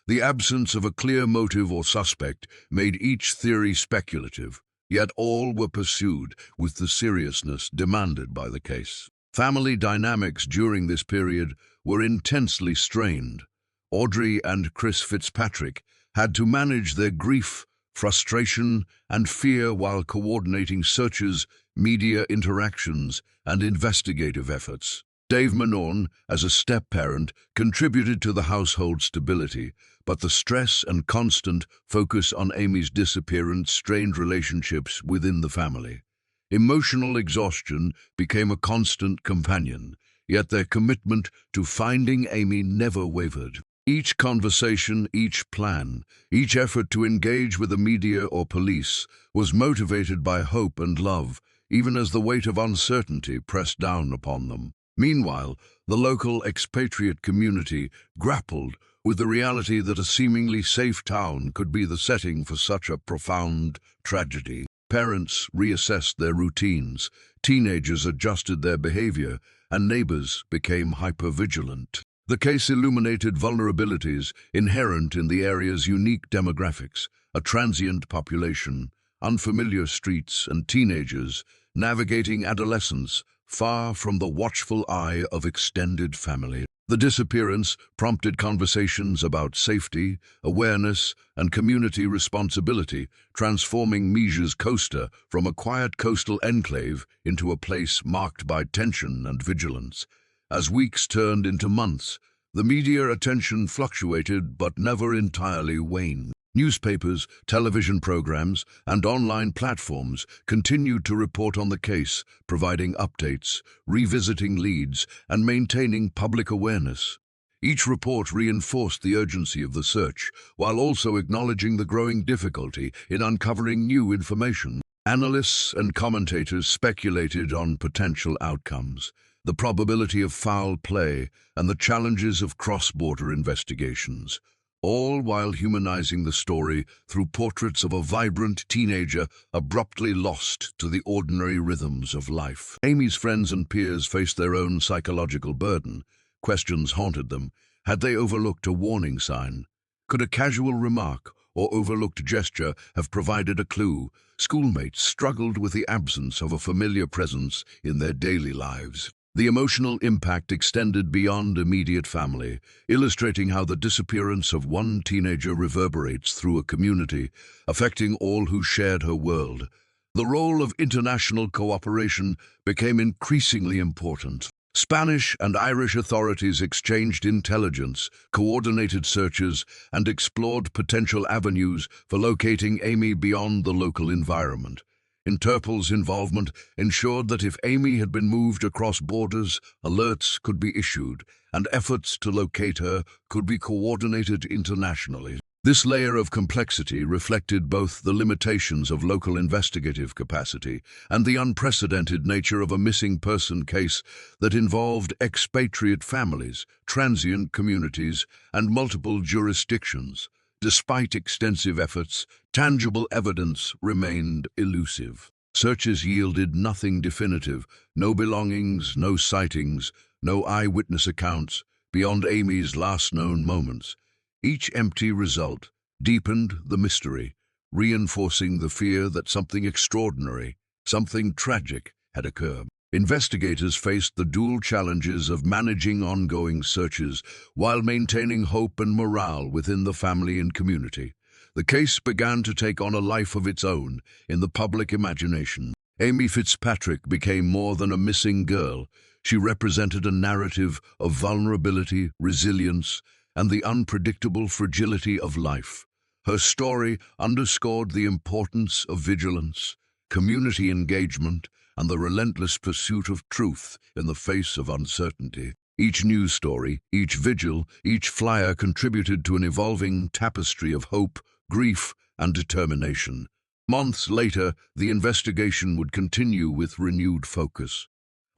The absence of a clear motive or suspect made each theory speculative, yet all were pursued with the seriousness demanded by the case. Family dynamics during this period were intensely strained. Audrey and Chris Fitzpatrick had to manage their grief, frustration, and fear while coordinating searches, media interactions, and investigative efforts. Dave Manon, as a step-parent, contributed to the household stability, but the stress and constant focus on Amy's disappearance strained relationships within the family. Emotional exhaustion became a constant companion, yet their commitment to finding Amy never wavered. Each conversation, each plan, each effort to engage with the media or police was motivated by hope and love, even as the weight of uncertainty pressed down upon them. Meanwhile, the local expatriate community grappled with the reality that a seemingly safe town could be the setting for such a profound tragedy. Parents reassessed their routines, teenagers adjusted their behavior, and neighbors became hypervigilant. The case illuminated vulnerabilities inherent in the area's unique demographics: a transient population, unfamiliar streets, and teenagers navigating adolescence far from the watchful eye of extended family. The disappearance prompted conversations about safety, awareness, and community responsibility, transforming Mija's Costa from a quiet coastal enclave into a place marked by tension and vigilance. As weeks turned into months, the media attention fluctuated but never entirely waned. Newspapers, television programs, and online platforms continued to report on the case, providing updates, revisiting leads, and maintaining public awareness. Each report reinforced the urgency of the search, while also acknowledging the growing difficulty in uncovering new information. Analysts and commentators speculated on potential outcomes, the probability of foul play, and the challenges of cross-border investigations, all while humanizing the story through portraits of a vibrant teenager abruptly lost to the ordinary rhythms of life. Amy's friends and peers faced their own psychological burden. Questions haunted them. Had they overlooked a warning sign? Could a casual remark or overlooked gesture have provided a clue? Schoolmates struggled with the absence of a familiar presence in their daily lives. The emotional impact extended beyond immediate family, illustrating how the disappearance of one teenager reverberates through a community, affecting all who shared her world. The role of international cooperation became increasingly important. Spanish and Irish authorities exchanged intelligence, coordinated searches, and explored potential avenues for locating Amy beyond the local environment. Interpol's involvement ensured that if Amy had been moved across borders, alerts could be issued, and efforts to locate her could be coordinated internationally. This layer of complexity reflected both the limitations of local investigative capacity and the unprecedented nature of a missing person case that involved expatriate families, transient communities, and multiple jurisdictions. Despite extensive efforts, tangible evidence remained elusive. Searches yielded nothing definitive: no belongings, no sightings, no eyewitness accounts beyond Amy's last known moments. Each empty result deepened the mystery, reinforcing the fear that something extraordinary, something tragic, had occurred. Investigators faced the dual challenges of managing ongoing searches while maintaining hope and morale within the family and community. The case began to take on a life of its own in the public imagination. Amy Fitzpatrick became more than a missing girl. She represented a narrative of vulnerability, resilience, and the unpredictable fragility of life. Her story underscored the importance of vigilance, community engagement, and the relentless pursuit of truth in the face of uncertainty. Each news story, each vigil, each flyer contributed to an evolving tapestry of hope, grief, and determination. Months later, the investigation would continue with renewed focus.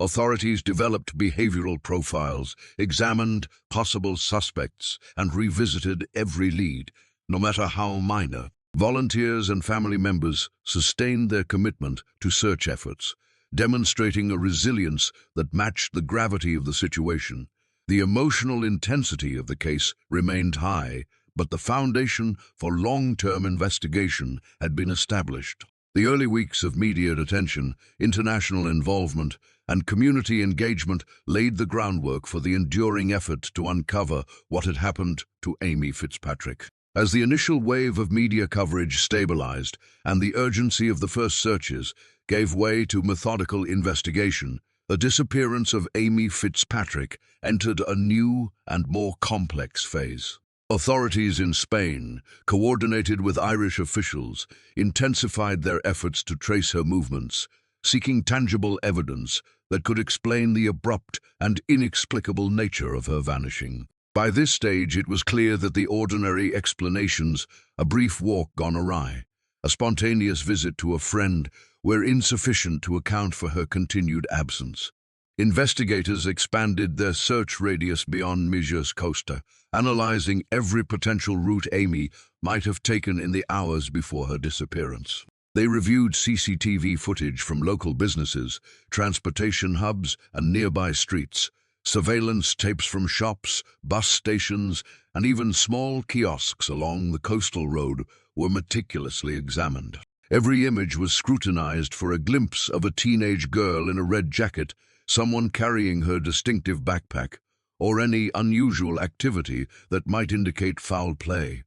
Authorities developed behavioral profiles, examined possible suspects, and revisited every lead, no matter how minor. Volunteers and family members sustained their commitment to search efforts, demonstrating a resilience that matched the gravity of the situation. The emotional intensity of the case remained high, but the foundation for long-term investigation had been established. The early weeks of media attention, international involvement, and community engagement laid the groundwork for the enduring effort to uncover what had happened to Amy Fitzpatrick. As the initial wave of media coverage stabilized and the urgency of the first searches gave way to methodical investigation, the disappearance of Amy Fitzpatrick entered a new and more complex phase. Authorities in Spain, coordinated with Irish officials, intensified their efforts to trace her movements, seeking tangible evidence that could explain the abrupt and inexplicable nature of her vanishing. By this stage, it was clear that the ordinary explanations, a brief walk gone awry, a spontaneous visit to a friend, were insufficient to account for her continued absence. Investigators expanded their search radius beyond Mijas Costa, analyzing every potential route Amy might have taken in the hours before her disappearance. They reviewed CCTV footage from local businesses, transportation hubs, and nearby streets. Surveillance tapes from shops, bus stations, and even small kiosks along the coastal road were meticulously examined. Every image was scrutinized for a glimpse of a teenage girl in a red jacket, someone carrying her distinctive backpack, or any unusual activity that might indicate foul play.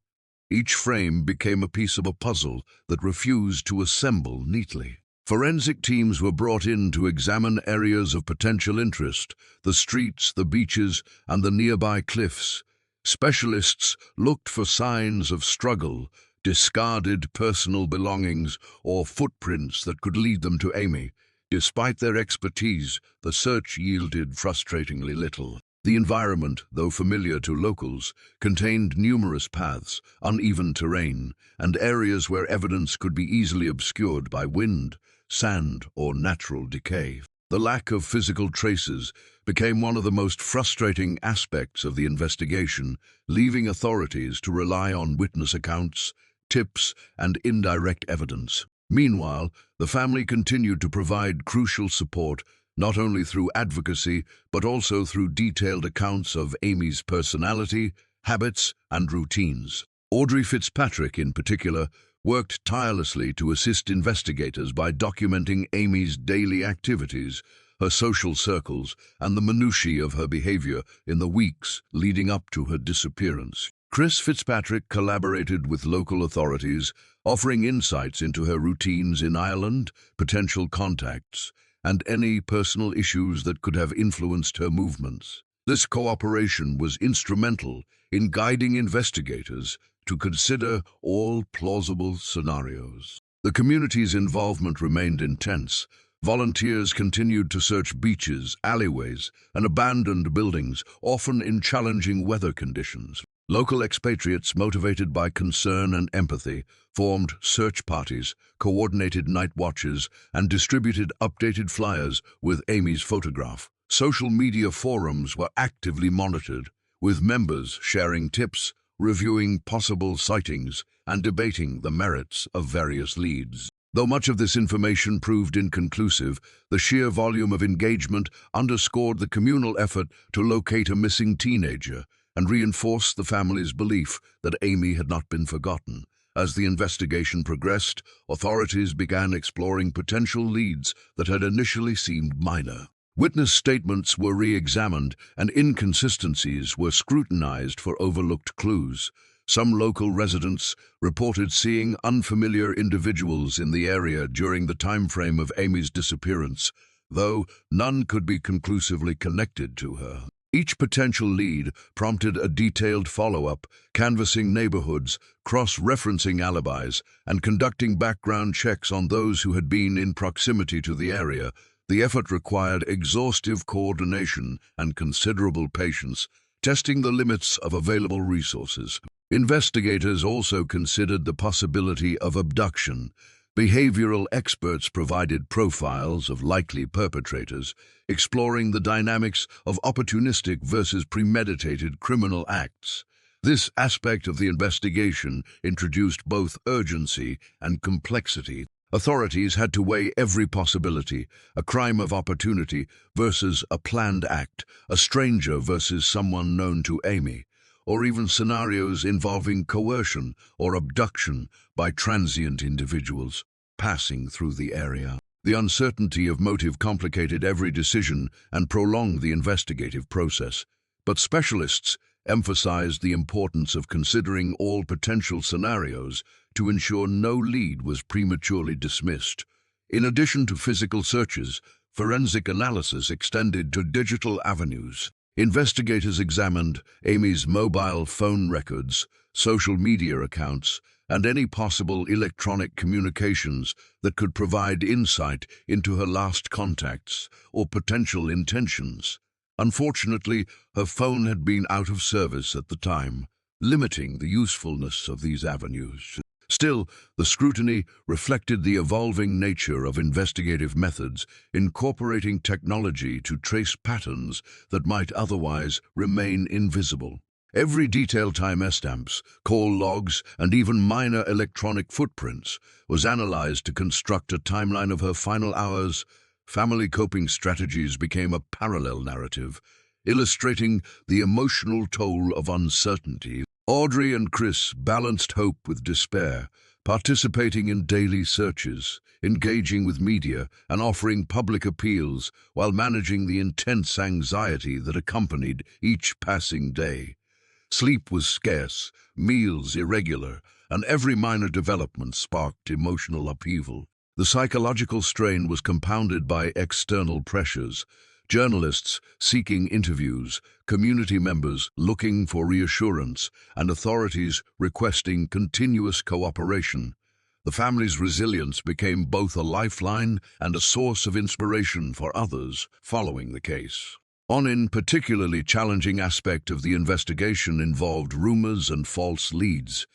Each frame became a piece of a puzzle that refused to assemble neatly. Forensic teams were brought in to examine areas of potential interest, the streets, the beaches, and the nearby cliffs. Specialists looked for signs of struggle, discarded personal belongings, or footprints that could lead them to Amy. Despite their expertise, the search yielded frustratingly little. The environment, though familiar to locals, contained numerous paths, uneven terrain, and areas where evidence could be easily obscured by wind, sand, or natural decay. The lack of physical traces became one of the most frustrating aspects of the investigation, leaving authorities to rely on witness accounts, tips, and indirect evidence. Meanwhile, the family continued to provide crucial support, not only through advocacy, but also through detailed accounts of Amy's personality, habits, and routines. Audrey Fitzpatrick, in particular, worked tirelessly to assist investigators by documenting Amy's daily activities, her social circles, and the minutiae of her behavior in the weeks leading up to her disappearance. Chris Fitzpatrick collaborated with local authorities, offering insights into her routines in Ireland, potential contacts, and any personal issues that could have influenced her movements. This cooperation was instrumental in guiding investigators to consider all plausible scenarios. The community's involvement remained intense. Volunteers continued to search beaches, alleyways, and abandoned buildings, often in challenging weather conditions. Local expatriates, motivated by concern and empathy, formed search parties, coordinated night watches, and distributed updated flyers with Amy's photograph. Social media forums were actively monitored, with members sharing tips, reviewing possible sightings, and debating the merits of various leads. Though much of this information proved inconclusive, the sheer volume of engagement underscored the communal effort to locate a missing teenager and reinforced the family's belief that Amy had not been forgotten. As the investigation progressed, authorities began exploring potential leads that had initially seemed minor. Witness statements were re-examined and inconsistencies were scrutinized for overlooked clues. Some local residents reported seeing unfamiliar individuals in the area during the time frame of Amy's disappearance, though none could be conclusively connected to her. Each potential lead prompted a detailed follow-up, canvassing neighborhoods, cross-referencing alibis, and conducting background checks on those who had been in proximity to the area. The effort required exhaustive coordination and considerable patience, testing the limits of available resources. Investigators also considered the possibility of abduction. Behavioral experts provided profiles of likely perpetrators, exploring the dynamics of opportunistic versus premeditated criminal acts. This aspect of the investigation introduced both urgency and complexity. Authorities had to weigh every possibility, a crime of opportunity versus a planned act, a stranger versus someone known to Amy, or even scenarios involving coercion or abduction by transient individuals passing through the area. The uncertainty of motive complicated every decision and prolonged the investigative process, but specialists emphasized the importance of considering all potential scenarios to ensure no lead was prematurely dismissed. In addition to physical searches, forensic analysis extended to digital avenues. Investigators examined Amy's mobile phone records, social media accounts, and any possible electronic communications that could provide insight into her last contacts or potential intentions. Unfortunately, her phone had been out of service at the time, limiting the usefulness of these avenues. Still, the scrutiny reflected the evolving nature of investigative methods, incorporating technology to trace patterns that might otherwise remain invisible. Every detailed timestamps, call logs, and even minor electronic footprints was analyzed to construct a timeline of her final hours. Family coping strategies became a parallel narrative, illustrating the emotional toll of uncertainty. Audrey and Chris balanced hope with despair, participating in daily searches, engaging with media, and offering public appeals while managing the intense anxiety that accompanied each passing day. Sleep was scarce, meals irregular, and every minor development sparked emotional upheaval. The psychological strain was compounded by external pressures: journalists seeking interviews, community members looking for reassurance, and authorities requesting continuous cooperation. The family's resilience became both a lifeline and a source of inspiration for others following the case. One particularly challenging aspect of the investigation involved rumors and false leads.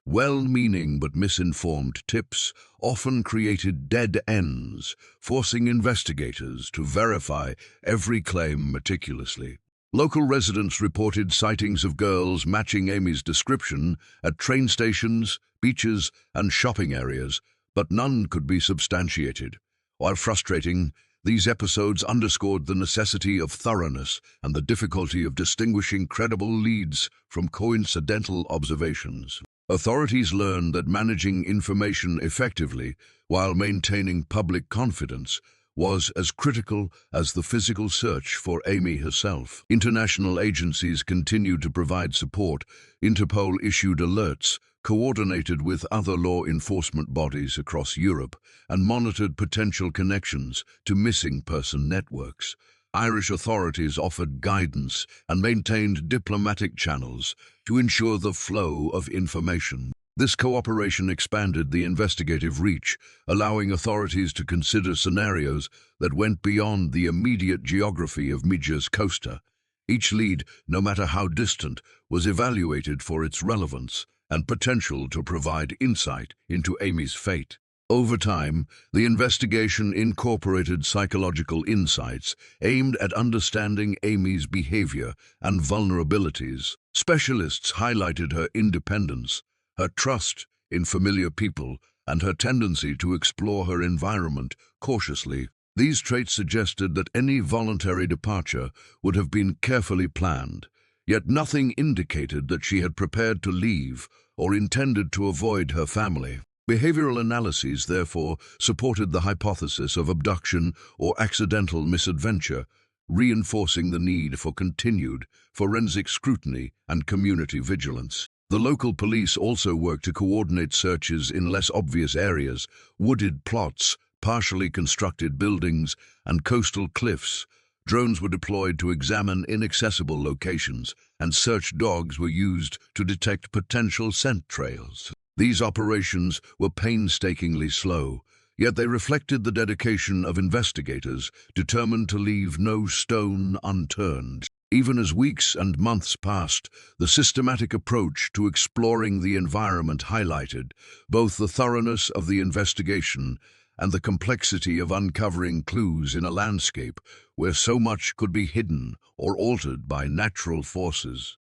Well-meaning but misinformed tips often created dead ends, forcing investigators to verify every claim meticulously. Local residents reported sightings of girls matching Amy's description at train stations, beaches, and shopping areas, but none could be substantiated. While frustrating, these episodes underscored the necessity of thoroughness and the difficulty of distinguishing credible leads from coincidental observations. Authorities learned that managing information effectively while maintaining public confidence was as critical as the physical search for Amy herself. International agencies continued to provide support. Interpol issued alerts, coordinated with other law enforcement bodies across Europe, and monitored potential connections to missing person networks. Irish authorities offered guidance and maintained diplomatic channels to ensure the flow of information. This cooperation expanded the investigative reach, allowing authorities to consider scenarios that went beyond the immediate geography of Midge's Costa. Each lead, no matter how distant, was evaluated for its relevance and potential to provide insight into Amy's fate. Over time, the investigation incorporated psychological insights aimed at understanding Amy's behavior and vulnerabilities. Specialists highlighted her independence, her trust in familiar people, and her tendency to explore her environment cautiously. These traits suggested that any voluntary departure would have been carefully planned, yet nothing indicated that she had prepared to leave or intended to avoid her family. Behavioral analyses, therefore, supported the hypothesis of abduction or accidental misadventure, reinforcing the need for continued forensic scrutiny and community vigilance. The local police also worked to coordinate searches in less obvious areas: wooded plots, partially constructed buildings, and coastal cliffs. Drones were deployed to examine inaccessible locations, and search dogs were used to detect potential scent trails. These operations were painstakingly slow, yet they reflected the dedication of investigators determined to leave no stone unturned. Even as weeks and months passed, the systematic approach to exploring the environment highlighted both the thoroughness of the investigation and the complexity of uncovering clues in a landscape where so much could be hidden or altered by natural forces.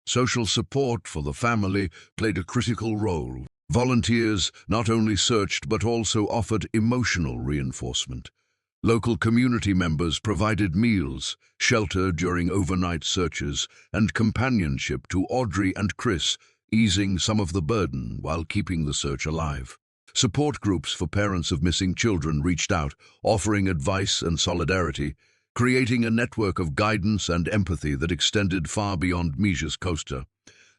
Social support for the family played a critical role. Volunteers not only searched but also offered emotional reinforcement. Local community members provided meals, shelter during overnight searches, and companionship to Audrey and Chris, easing some of the burden while keeping the search alive. Support groups for parents of missing children reached out, offering advice and solidarity, creating a network of guidance and empathy that extended far beyond Mijas Costa.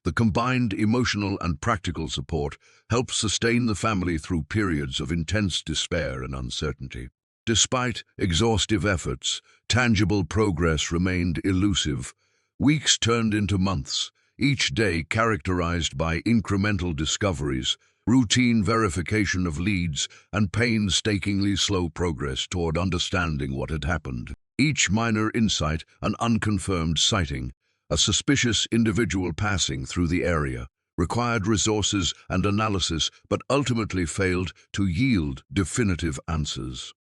The combined emotional and practical support helped sustain the family through periods of intense despair and uncertainty. Despite exhaustive efforts, tangible progress remained elusive. Weeks turned into months, each day characterized by incremental discoveries, routine verification of leads, and painstakingly slow progress toward understanding what had happened. Each minor insight, an unconfirmed sighting, a suspicious individual passing through the area, required resources and analysis but ultimately failed to yield definitive answers.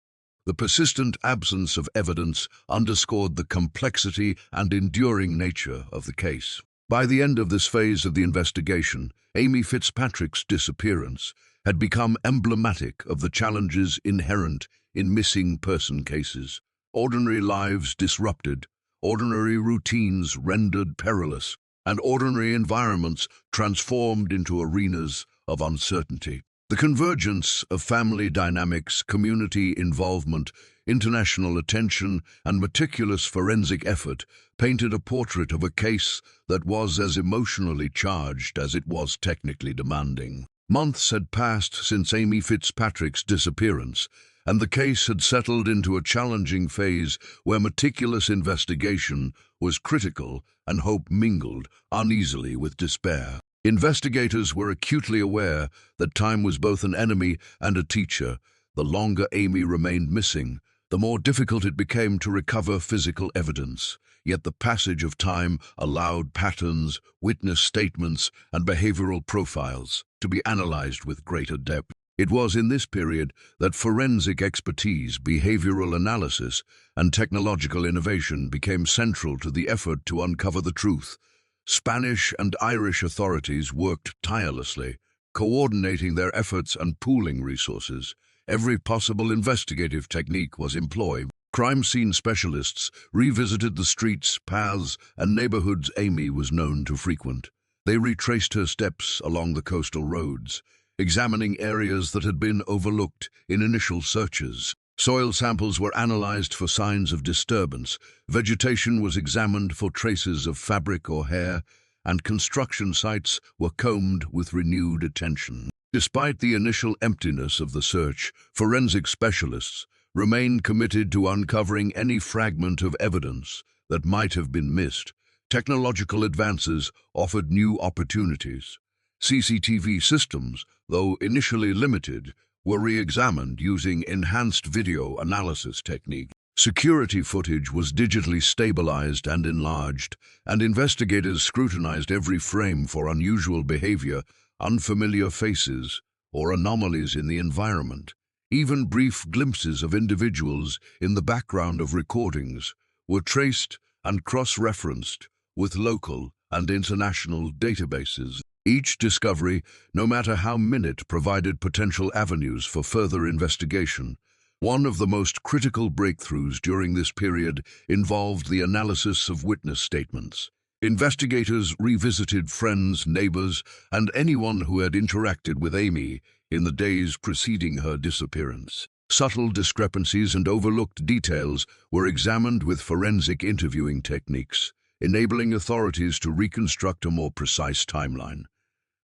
The persistent absence of evidence underscored the complexity and enduring nature of the case. By the end of this phase of the investigation, Amy Fitzpatrick's disappearance had become emblematic of the challenges inherent in missing person cases. Ordinary lives disrupted, ordinary routines rendered perilous, and ordinary environments transformed into arenas of uncertainty. The convergence of family dynamics, community involvement, international attention, and meticulous forensic effort painted a portrait of a case that was as emotionally charged as it was technically demanding. Months had passed since Amy Fitzpatrick's disappearance, and the case had settled into a challenging phase where meticulous investigation was critical and hope mingled uneasily with despair. Investigators were acutely aware that time was both an enemy and a teacher. The longer Amy remained missing, the more difficult it became to recover physical evidence. Yet the passage of time allowed patterns, witness statements, and behavioral profiles to be analyzed with greater depth. It was in this period that forensic expertise, behavioral analysis, and technological innovation became central to the effort to uncover the truth. Spanish and Irish authorities worked tirelessly, coordinating their efforts and pooling resources. Every possible investigative technique was employed. Crime scene specialists revisited the streets, paths, and neighborhoods Amy was known to frequent. They retraced her steps along the coastal roads, examining areas that had been overlooked in initial searches. Soil samples were analyzed for signs of disturbance, vegetation was examined for traces of fabric or hair, and construction sites were combed with renewed attention. Despite the initial emptiness of the search, forensic specialists remained committed to uncovering any fragment of evidence that might have been missed. Technological advances offered new opportunities. CCTV systems, though initially limited, were re-examined using enhanced video analysis techniques. Security footage was digitally stabilized and enlarged, and investigators scrutinized every frame for unusual behavior, unfamiliar faces, or anomalies in the environment. Even brief glimpses of individuals in the background of recordings were traced and cross-referenced with local and international databases. Each discovery, no matter how minute, provided potential avenues for further investigation. One of the most critical breakthroughs during this period involved the analysis of witness statements. Investigators revisited friends, neighbors, and anyone who had interacted with Amy in the days preceding her disappearance. Subtle discrepancies and overlooked details were examined with forensic interviewing techniques, enabling authorities to reconstruct a more precise timeline.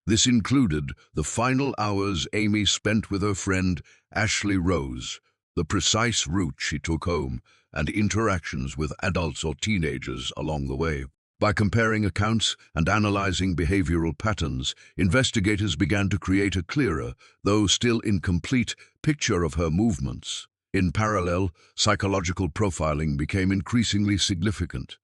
This included the final hours Amy spent with her friend Ashley Rose, the precise route she took home, and interactions with adults or teenagers along the way. By comparing accounts and analyzing behavioral patterns, investigators began to create a clearer, though still incomplete, picture of her movements. In parallel, psychological profiling became increasingly significant.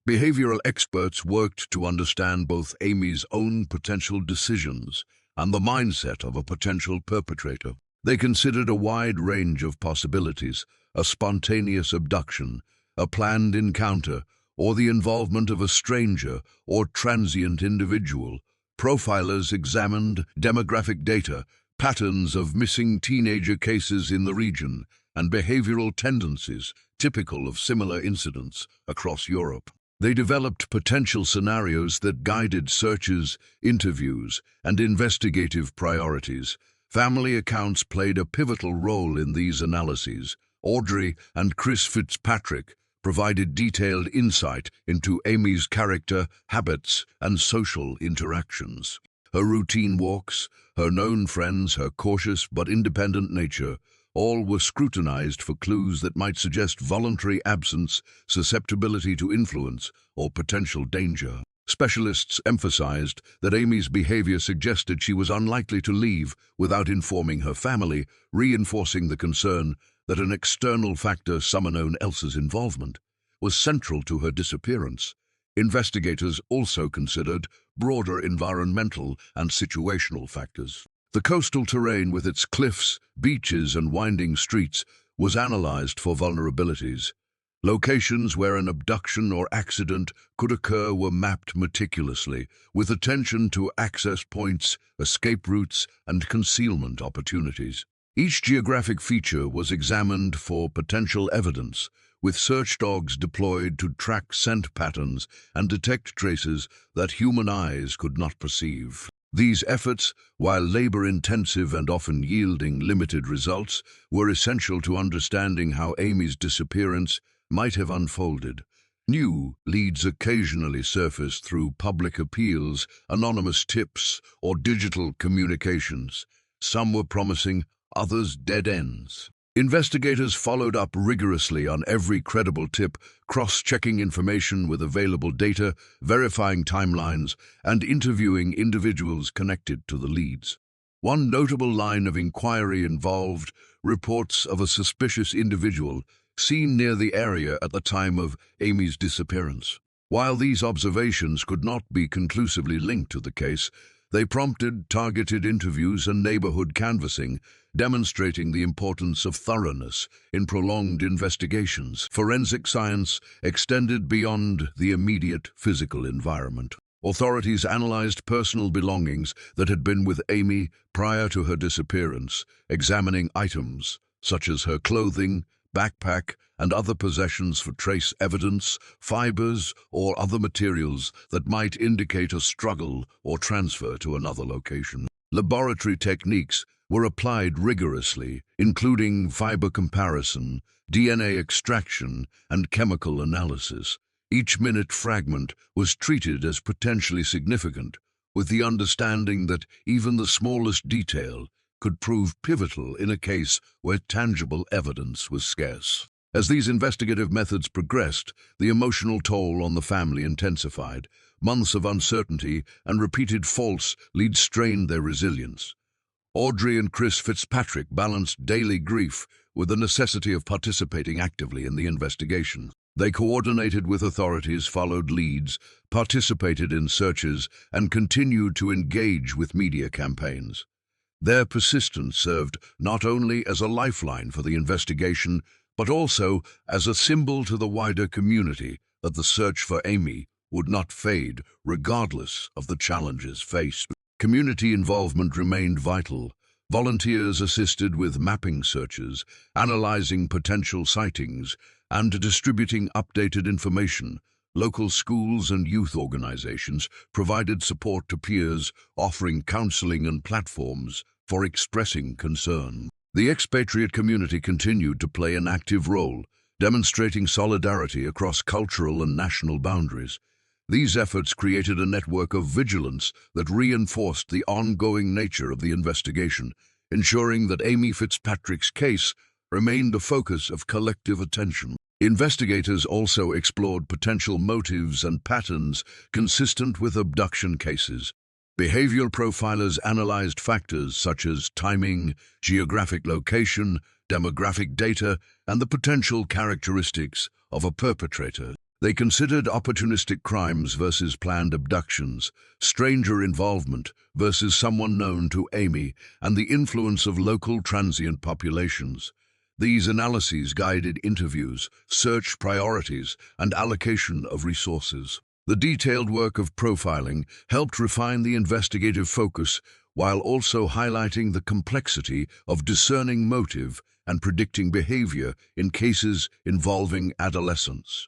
Behavioral experts worked to understand both Amy's own potential decisions and the mindset of a potential perpetrator. They considered a wide range of possibilities: a spontaneous abduction, a planned encounter, or the involvement of a stranger or transient individual. Profilers examined demographic data, patterns of missing teenager cases in the region, and behavioral tendencies typical of similar incidents across Europe. They developed potential scenarios that guided searches, interviews, and investigative priorities. Family accounts played a pivotal role in these analyses. Audrey and Chris Fitzpatrick provided detailed insight into Amy's character, habits, and social interactions. Her routine walks, her known friends, her cautious but independent nature, all were scrutinized for clues that might suggest voluntary absence, susceptibility to influence, or potential danger. Specialists emphasized that Amy's behavior suggested she was unlikely to leave without informing her family, reinforcing the concern that an external factor, someone else's involvement, was central to her disappearance. Investigators also considered broader environmental and situational factors. The coastal terrain with its cliffs, beaches, and winding streets was analyzed for vulnerabilities. Locations where an abduction or accident could occur were mapped meticulously, with attention to access points, escape routes, and concealment opportunities. Each geographic feature was examined for potential evidence, with search dogs deployed to track scent patterns and detect traces that human eyes could not perceive. These efforts, while labor-intensive and often yielding limited results, were essential to understanding how Amy's disappearance might have unfolded. New leads occasionally surfaced through public appeals, anonymous tips, or digital communications. Some were promising, others dead ends. Investigators followed up rigorously on every credible tip, cross-checking information with available data, verifying timelines, and interviewing individuals connected to the leads. One notable line of inquiry involved reports of a suspicious individual seen near the area at the time of Amy's disappearance. While these observations could not be conclusively linked to the case, they prompted targeted interviews and neighborhood canvassing, demonstrating the importance of thoroughness in prolonged investigations. Forensic science extended beyond the immediate physical environment. Authorities analyzed personal belongings that had been with Amy prior to her disappearance, examining items such as her clothing, backpack, and other possessions for trace evidence, fibers, or other materials that might indicate a struggle or transfer to another location. Laboratory techniques were applied rigorously, including fiber comparison, DNA extraction, and chemical analysis. Each minute fragment was treated as potentially significant, with the understanding that even the smallest detail could prove pivotal in a case where tangible evidence was scarce. As these investigative methods progressed, the emotional toll on the family intensified. Months of uncertainty and repeated false leads strained their resilience. Audrey and Chris Fitzpatrick balanced daily grief with the necessity of participating actively in the investigation. They coordinated with authorities, followed leads, participated in searches, and continued to engage with media campaigns. Their persistence served not only as a lifeline for the investigation, but also as a symbol to the wider community that the search for Amy would not fade, regardless of the challenges faced. Community involvement remained vital. Volunteers assisted with mapping searches, analyzing potential sightings, and distributing updated information. Local schools and youth organizations provided support to peers, offering counseling and platforms for expressing concern. The expatriate community continued to play an active role, demonstrating solidarity across cultural and national boundaries. These efforts created a network of vigilance that reinforced the ongoing nature of the investigation, ensuring that Amy Fitzpatrick's case remained the focus of collective attention. Investigators also explored potential motives and patterns consistent with abduction cases. Behavioral profilers analyzed factors such as timing, geographic location, demographic data, and the potential characteristics of a perpetrator. They considered opportunistic crimes versus planned abductions, stranger involvement versus someone known to Amy, and the influence of local transient populations. These analyses guided interviews, search priorities, and allocation of resources. The detailed work of profiling helped refine the investigative focus while also highlighting the complexity of discerning motive and predicting behavior in cases involving adolescents.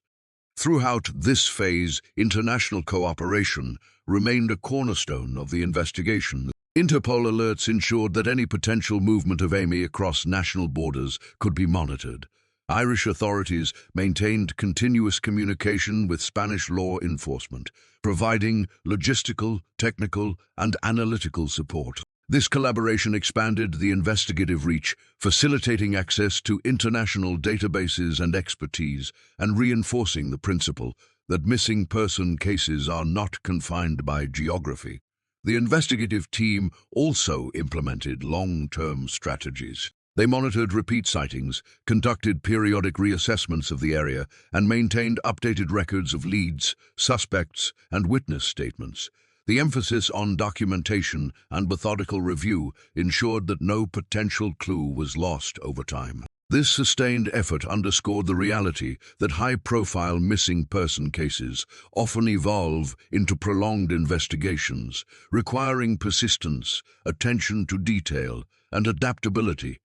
Throughout this phase, international cooperation remained a cornerstone of the investigation. Interpol alerts ensured that any potential movement of Amy across national borders could be monitored. Irish authorities maintained continuous communication with Spanish law enforcement, providing logistical, technical, and analytical support. This collaboration expanded the investigative reach, facilitating access to international databases and expertise, and reinforcing the principle that missing person cases are not confined by geography. The investigative team also implemented long-term strategies. They monitored repeat sightings, conducted periodic reassessments of the area, and maintained updated records of leads, suspects, and witness statements. The emphasis on documentation and methodical review ensured that no potential clue was lost over time. This sustained effort underscored the reality that high-profile missing person cases often evolve into prolonged investigations, requiring persistence, attention to detail, and adaptability.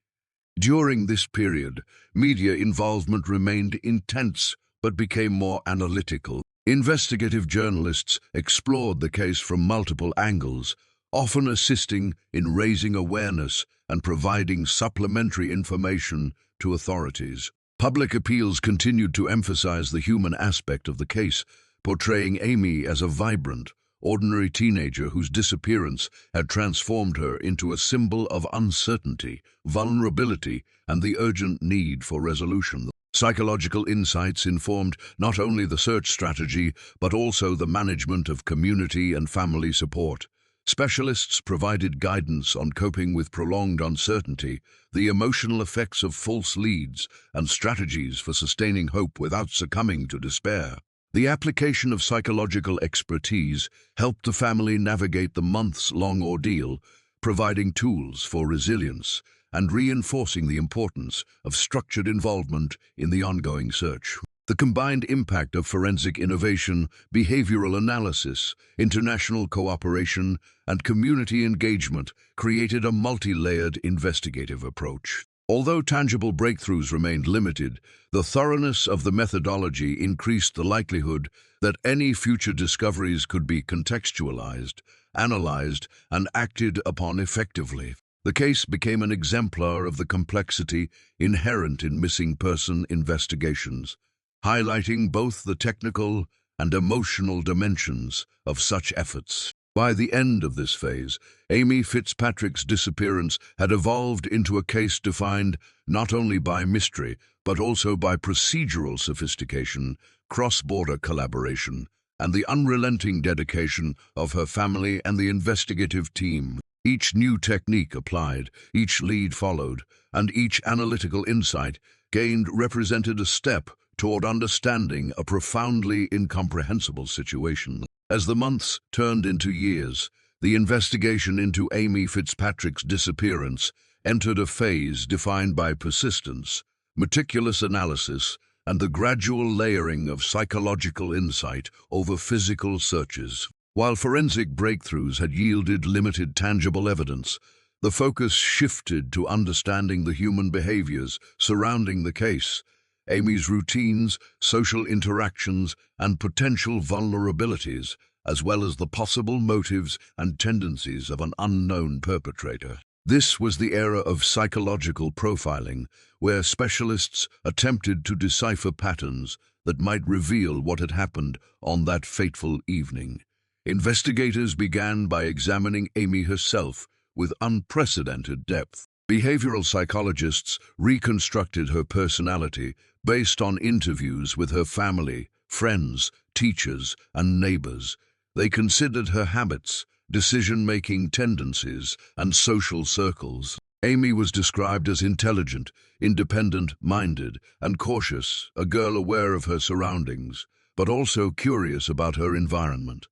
During this period, media involvement remained intense but became more analytical. Investigative journalists explored the case from multiple angles, often assisting in raising awareness and providing supplementary information to authorities. Public appeals continued to emphasize the human aspect of the case, portraying Amy as a vibrant, ordinary teenager whose disappearance had transformed her into a symbol of uncertainty, vulnerability, and the urgent need for resolution. Psychological insights informed not only the search strategy, but also the management of community and family support. Specialists provided guidance on coping with prolonged uncertainty, the emotional effects of false leads, and strategies for sustaining hope without succumbing to despair. The application of psychological expertise helped the family navigate the months-long ordeal, providing tools for resilience and reinforcing the importance of structured involvement in the ongoing search. The combined impact of forensic innovation, behavioral analysis, international cooperation, and community engagement created a multi-layered investigative approach. Although tangible breakthroughs remained limited, the thoroughness of the methodology increased the likelihood that any future discoveries could be contextualized, analyzed, and acted upon effectively. The case became an exemplar of the complexity inherent in missing person investigations, highlighting both the technical and emotional dimensions of such efforts. By the end of this phase, Amy Fitzpatrick's disappearance had evolved into a case defined not only by mystery, but also by procedural sophistication, cross-border collaboration, and the unrelenting dedication of her family and the investigative team. Each new technique applied, each lead followed, and each analytical insight gained represented a step toward understanding a profoundly incomprehensible situation. As the months turned into years, the investigation into Amy Fitzpatrick's disappearance entered a phase defined by persistence, meticulous analysis, and the gradual layering of psychological insight over physical searches. While forensic breakthroughs had yielded limited tangible evidence, the focus shifted to understanding the human behaviors surrounding the case, Amy's routines, social interactions, and potential vulnerabilities, as well as the possible motives and tendencies of an unknown perpetrator. This was the era of psychological profiling, where specialists attempted to decipher patterns that might reveal what had happened on that fateful evening. Investigators began by examining Amy herself with unprecedented depth. Behavioral psychologists reconstructed her personality based on interviews with her family, friends, teachers, and neighbors. They considered her habits, decision-making tendencies, and social circles. Amy was described as intelligent, independent-minded, and cautious, a girl aware of her surroundings, but also curious about her environment.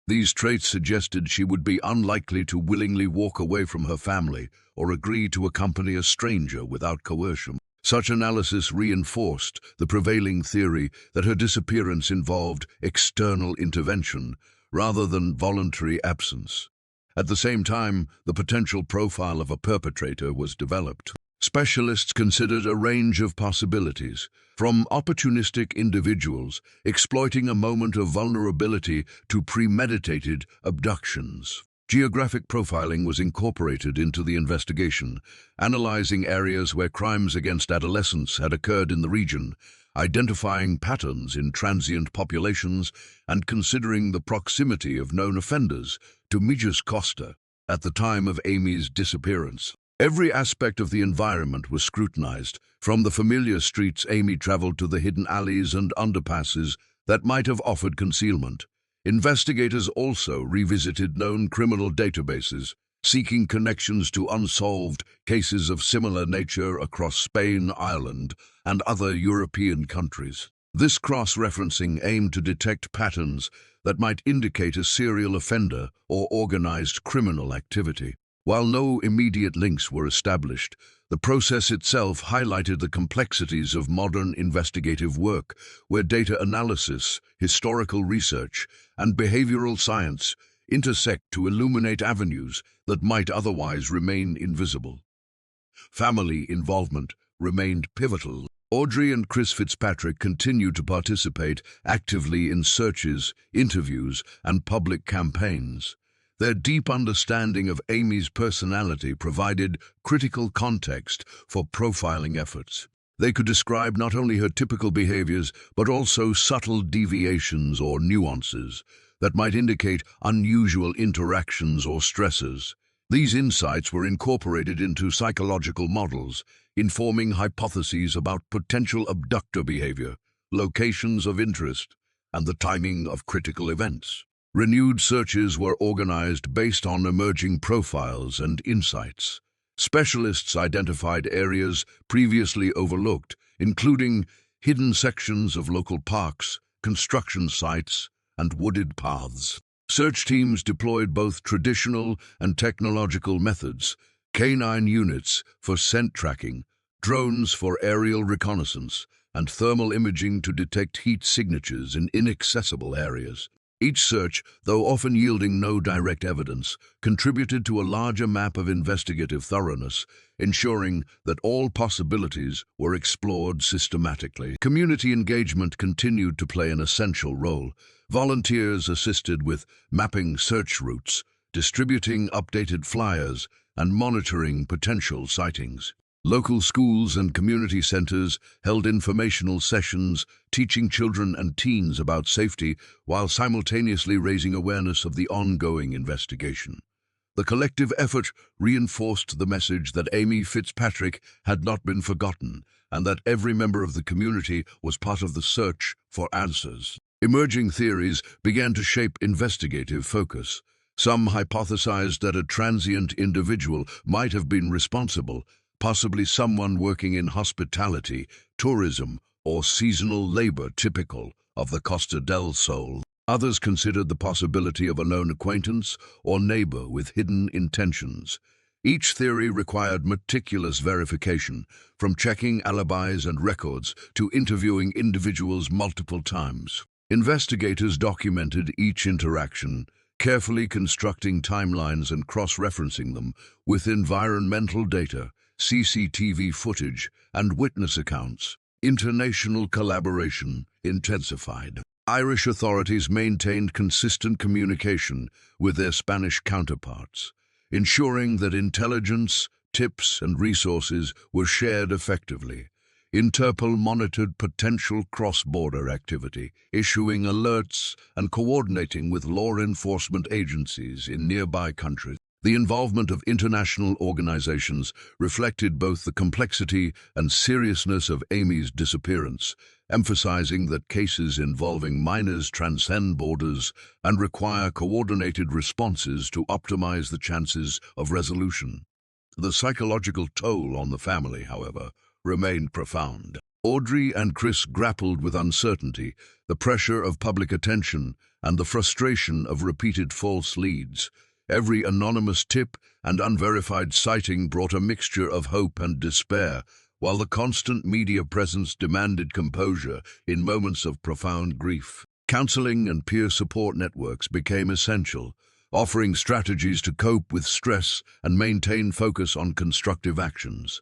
These traits suggested she would be unlikely to willingly walk away from her family or agree to accompany a stranger without coercion. Such analysis reinforced the prevailing theory that her disappearance involved external intervention rather than voluntary absence. At the same time, the potential profile of a perpetrator was developed. Specialists considered a range of possibilities, from opportunistic individuals exploiting a moment of vulnerability to premeditated abductions. Geographic profiling was incorporated into the investigation, analyzing areas where crimes against adolescents had occurred in the region, identifying patterns in transient populations, and considering the proximity of known offenders to Midges Costa at the time of Amy's disappearance. Every aspect of the environment was scrutinized, from the familiar streets Amy traveled to the hidden alleys and underpasses that might have offered concealment. Investigators also revisited known criminal databases, seeking connections to unsolved cases of similar nature across Spain, Ireland, and other European countries. This cross-referencing aimed to detect patterns that might indicate a serial offender or organized criminal activity. While no immediate links were established, the process itself highlighted the complexities of modern investigative work, where data analysis, historical research, and behavioral science intersect to illuminate avenues that might otherwise remain invisible. Family involvement remained pivotal. Audrey and Chris Fitzpatrick continued to participate actively in searches, interviews, and public campaigns. Their deep understanding of Amy's personality provided critical context for profiling efforts. They could describe not only her typical behaviors, but also subtle deviations or nuances that might indicate unusual interactions or stresses. These insights were incorporated into psychological models, informing hypotheses about potential abductor behavior, locations of interest, and the timing of critical events. Renewed searches were organized based on emerging profiles and insights. Specialists identified areas previously overlooked, including hidden sections of local parks, construction sites, and wooded paths. Search teams deployed both traditional and technological methods, canine units for scent tracking, drones for aerial reconnaissance, and thermal imaging to detect heat signatures in inaccessible areas. Each search, though often yielding no direct evidence, contributed to a larger map of investigative thoroughness, ensuring that all possibilities were explored systematically. Community engagement continued to play an essential role. Volunteers assisted with mapping search routes, distributing updated flyers, and monitoring potential sightings. Local schools and community centers held informational sessions, teaching children and teens about safety while simultaneously raising awareness of the ongoing investigation. The collective effort reinforced the message that Amy Fitzpatrick had not been forgotten and that every member of the community was part of the search for answers. Emerging theories began to shape investigative focus. Some hypothesized that a transient individual might have been responsible, possibly someone working in hospitality, tourism, or seasonal labor typical of the Costa del Sol. Others considered the possibility of a known acquaintance or neighbor with hidden intentions. Each theory required meticulous verification, from checking alibis and records to interviewing individuals multiple times. Investigators documented each interaction, carefully constructing timelines and cross-referencing them with environmental data, CCTV footage, and witness accounts. International collaboration intensified. Irish authorities maintained consistent communication with their Spanish counterparts, ensuring that intelligence, tips, and resources were shared effectively. Interpol monitored potential cross-border activity, issuing alerts and coordinating with law enforcement agencies in nearby countries. The involvement of international organizations reflected both the complexity and seriousness of Amy's disappearance, emphasizing that cases involving minors transcend borders and require coordinated responses to optimize the chances of resolution. The psychological toll on the family, however, remained profound. Audrey and Chris grappled with uncertainty, the pressure of public attention, and the frustration of repeated false leads. Every anonymous tip and unverified sighting brought a mixture of hope and despair, while the constant media presence demanded composure in moments of profound grief. Counseling and peer support networks became essential, offering strategies to cope with stress and maintain focus on constructive actions.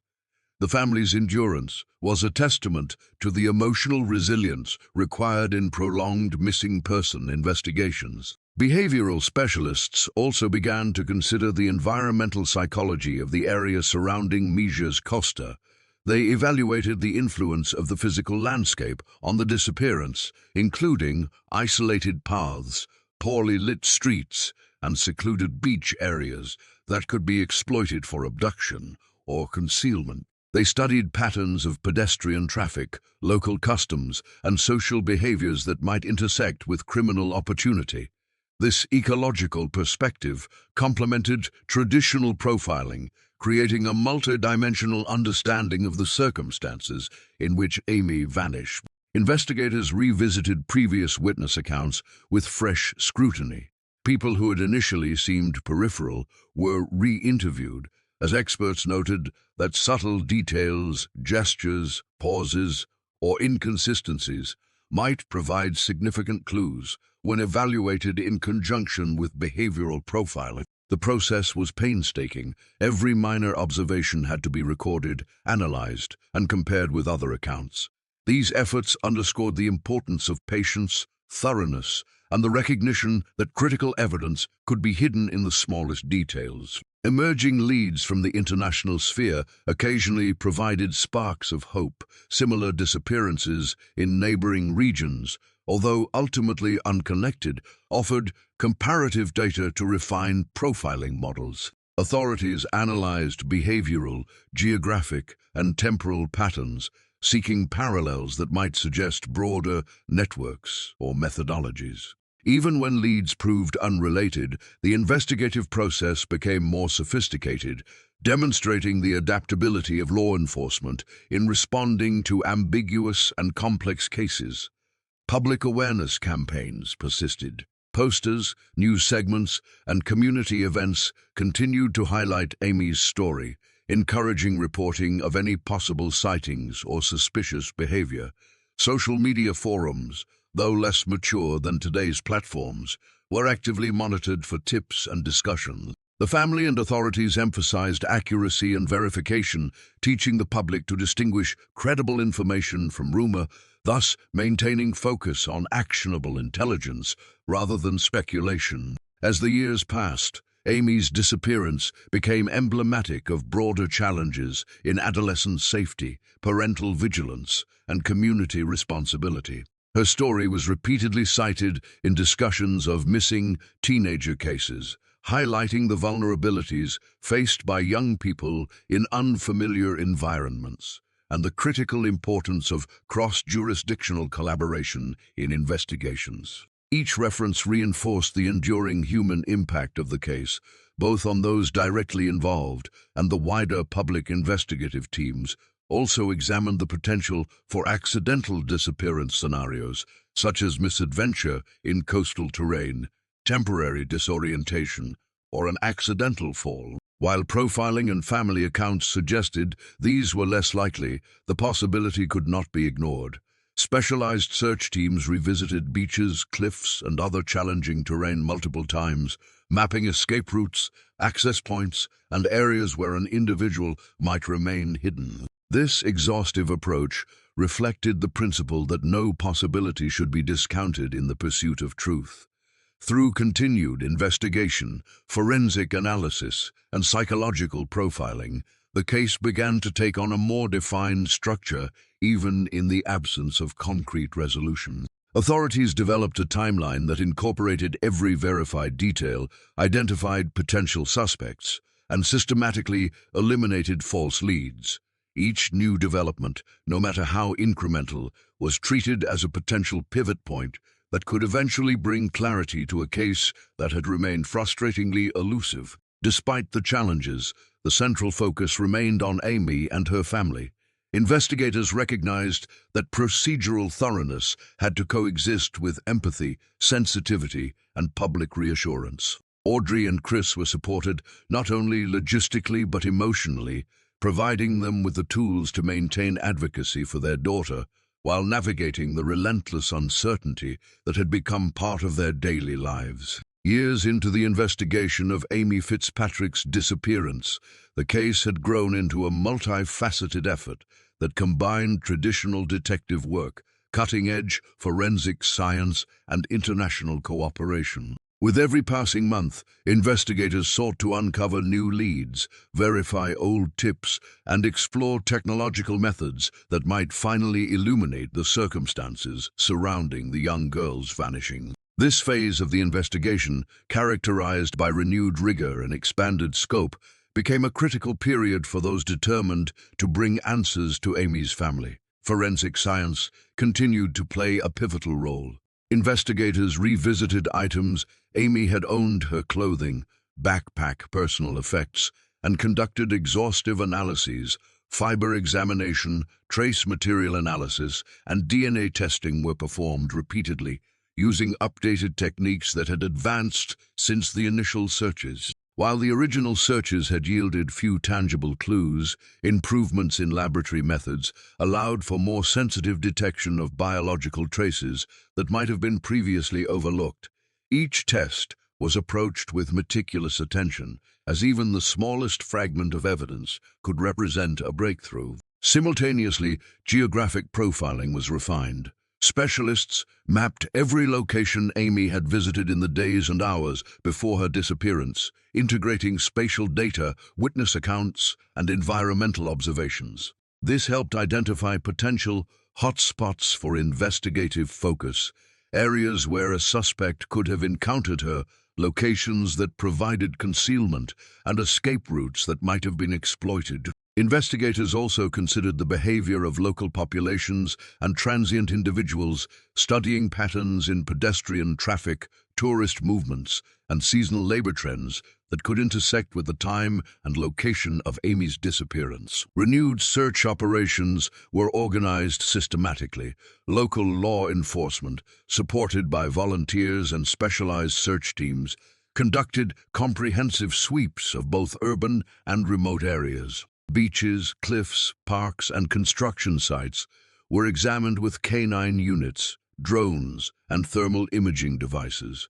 The family's endurance was a testament to the emotional resilience required in prolonged missing person investigations. Behavioral specialists also began to consider the environmental psychology of the area surrounding Mijas Costa. They evaluated the influence of the physical landscape on the disappearance, including isolated paths, poorly lit streets, and secluded beach areas that could be exploited for abduction or concealment. They studied patterns of pedestrian traffic, local customs, and social behaviors that might intersect with criminal opportunity. This ecological perspective complemented traditional profiling, creating a multidimensional understanding of the circumstances in which Amy vanished. Investigators revisited previous witness accounts with fresh scrutiny. People who had initially seemed peripheral were re-interviewed, as experts noted that subtle details, gestures, pauses, or inconsistencies might provide significant clues when evaluated in conjunction with behavioral profiling. The process was painstaking. Every minor observation had to be recorded, analyzed, and compared with other accounts. These efforts underscored the importance of patience, thoroughness, and the recognition that critical evidence could be hidden in the smallest details. Emerging leads from the international sphere occasionally provided sparks of hope. Similar disappearances in neighboring regions, although ultimately unconnected, offered comparative data to refine profiling models. Authorities analyzed behavioral, geographic, and temporal patterns, seeking parallels that might suggest broader networks or methodologies. Even when leads proved unrelated, the investigative process became more sophisticated, demonstrating the adaptability of law enforcement in responding to ambiguous and complex cases. Public awareness campaigns persisted. Posters, news segments, and community events continued to highlight Amy's story, encouraging reporting of any possible sightings or suspicious behavior. Social media forums, though less mature than today's platforms, were actively monitored for tips and discussion. The family and authorities emphasized accuracy and verification, teaching the public to distinguish credible information from rumor, thus maintaining focus on actionable intelligence rather than speculation. As the years passed, Amy's disappearance became emblematic of broader challenges in adolescent safety, parental vigilance, and community responsibility. Her story was repeatedly cited in discussions of missing teenager cases, highlighting the vulnerabilities faced by young people in unfamiliar environments and the critical importance of cross-jurisdictional collaboration in investigations. Each reference reinforced the enduring human impact of the case, both on those directly involved and the wider public investigative teams. Also examined the potential for accidental disappearance scenarios, such as misadventure in coastal terrain, temporary disorientation, or an accidental fall. While profiling and family accounts suggested these were less likely, the possibility could not be ignored. Specialized search teams revisited beaches, cliffs, and other challenging terrain multiple times, mapping escape routes, access points, and areas where an individual might remain hidden. This exhaustive approach reflected the principle that no possibility should be discounted in the pursuit of truth. Through continued investigation, forensic analysis, and psychological profiling, the case began to take on a more defined structure, even in the absence of concrete resolution. Authorities developed a timeline that incorporated every verified detail, identified potential suspects, and systematically eliminated false leads. Each new development, no matter how incremental, was treated as a potential pivot point that could eventually bring clarity to a case that had remained frustratingly elusive. Despite the challenges, the central focus remained on Amy and her family. Investigators recognized that procedural thoroughness had to coexist with empathy, sensitivity, and public reassurance. Audrey and Chris were supported not only logistically but emotionally, providing them with the tools to maintain advocacy for their daughter while navigating the relentless uncertainty that had become part of their daily lives. Years into the investigation of Amy Fitzpatrick's disappearance, the case had grown into a multifaceted effort that combined traditional detective work, cutting-edge forensic science, and international cooperation. With every passing month, investigators sought to uncover new leads, verify old tips, and explore technological methods that might finally illuminate the circumstances surrounding the young girl's vanishing. This phase of the investigation, characterized by renewed rigor and expanded scope, became a critical period for those determined to bring answers to Amy's family. Forensic science continued to play a pivotal role. Investigators revisited items Amy had owned: her clothing, backpack, personal effects, and conducted exhaustive analyses. Fiber examination, trace material analysis, and DNA testing were performed repeatedly, using updated techniques that had advanced since the initial searches. While the original searches had yielded few tangible clues, improvements in laboratory methods allowed for more sensitive detection of biological traces that might have been previously overlooked. Each test was approached with meticulous attention, as even the smallest fragment of evidence could represent a breakthrough. Simultaneously, geographic profiling was refined. Specialists mapped every location Amy had visited in the days and hours before her disappearance, integrating spatial data, witness accounts, and environmental observations. This helped identify potential hotspots for investigative focus, areas where a suspect could have encountered her, locations that provided concealment, and escape routes that might have been exploited. Investigators also considered the behavior of local populations and transient individuals, studying patterns in pedestrian traffic, tourist movements, and seasonal labor trends that could intersect with the time and location of Amy's disappearance. Renewed search operations were organized systematically. Local law enforcement, supported by volunteers and specialized search teams, conducted comprehensive sweeps of both urban and remote areas. Beaches, cliffs, parks, and construction sites were examined with canine units, drones, and thermal imaging devices.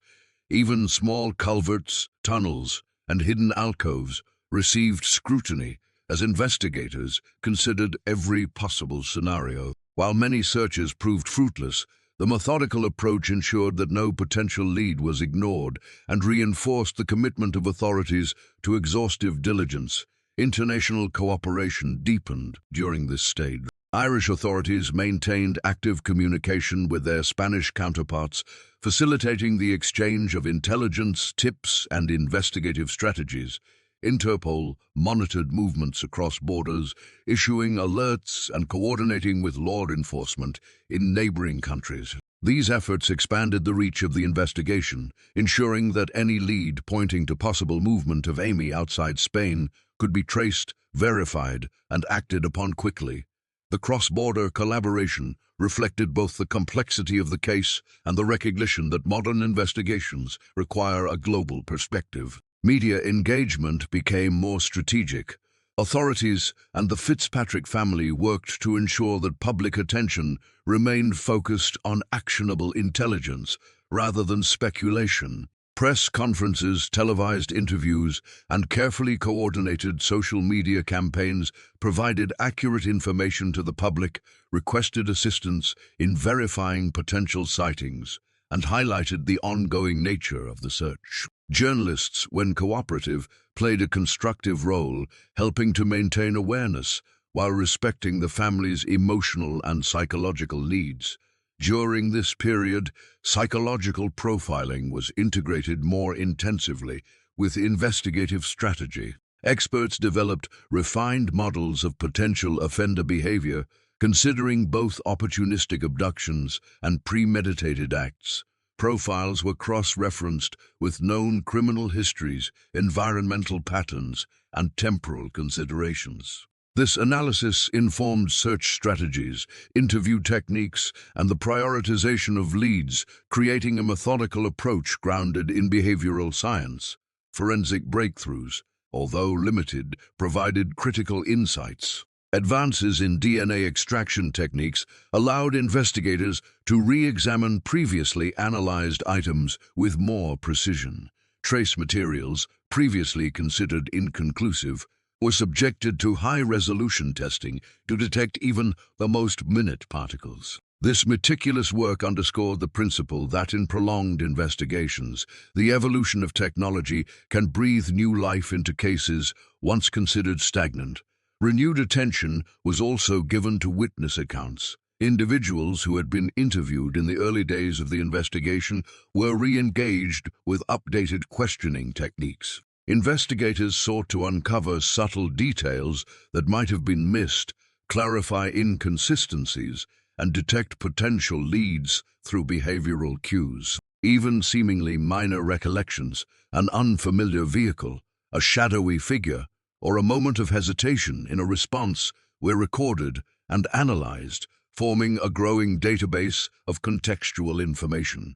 Even small culverts, tunnels, and hidden alcoves received scrutiny as investigators considered every possible scenario. While many searches proved fruitless, the methodical approach ensured that no potential lead was ignored and reinforced the commitment of authorities to exhaustive diligence. International cooperation deepened during this stage. Irish authorities maintained active communication with their Spanish counterparts, facilitating the exchange of intelligence, tips, and investigative strategies. Interpol monitored movements across borders, issuing alerts and coordinating with law enforcement in neighboring countries. These efforts expanded the reach of the investigation, ensuring that any lead pointing to possible movement of Amy outside Spain could be traced, verified, and acted upon quickly. The cross-border collaboration reflected both the complexity of the case and the recognition that modern investigations require a global perspective. Media engagement became more strategic. Authorities and the Fitzpatrick family worked to ensure that public attention remained focused on actionable intelligence rather than speculation. Press conferences, televised interviews, and carefully coordinated social media campaigns provided accurate information to the public, requested assistance in verifying potential sightings, and highlighted the ongoing nature of the search. Journalists, when cooperative, played a constructive role, helping to maintain awareness while respecting the family's emotional and psychological needs. During this period, psychological profiling was integrated more intensively with investigative strategy. Experts developed refined models of potential offender behavior, considering both opportunistic abductions and premeditated acts. Profiles were cross-referenced with known criminal histories, environmental patterns, and temporal considerations. This analysis informed search strategies, interview techniques, and the prioritization of leads, creating a methodical approach grounded in behavioral science. Forensic breakthroughs although limited, provided critical insights. Advances in DNA extraction techniques allowed investigators to re-examine previously analyzed items with more precision. Trace materials, previously considered inconclusive, were subjected to high-resolution testing to detect even the most minute particles. This meticulous work underscored the principle that in prolonged investigations, the evolution of technology can breathe new life into cases once considered stagnant. Renewed attention was also given to witness accounts. Individuals who had been interviewed in the early days of the investigation were re-engaged with updated questioning techniques. Investigators sought to uncover subtle details that might have been missed, clarify inconsistencies, and detect potential leads through behavioral cues. Even seemingly minor recollections, an unfamiliar vehicle, a shadowy figure, or a moment of hesitation in a response were recorded and analyzed, forming a growing database of contextual information.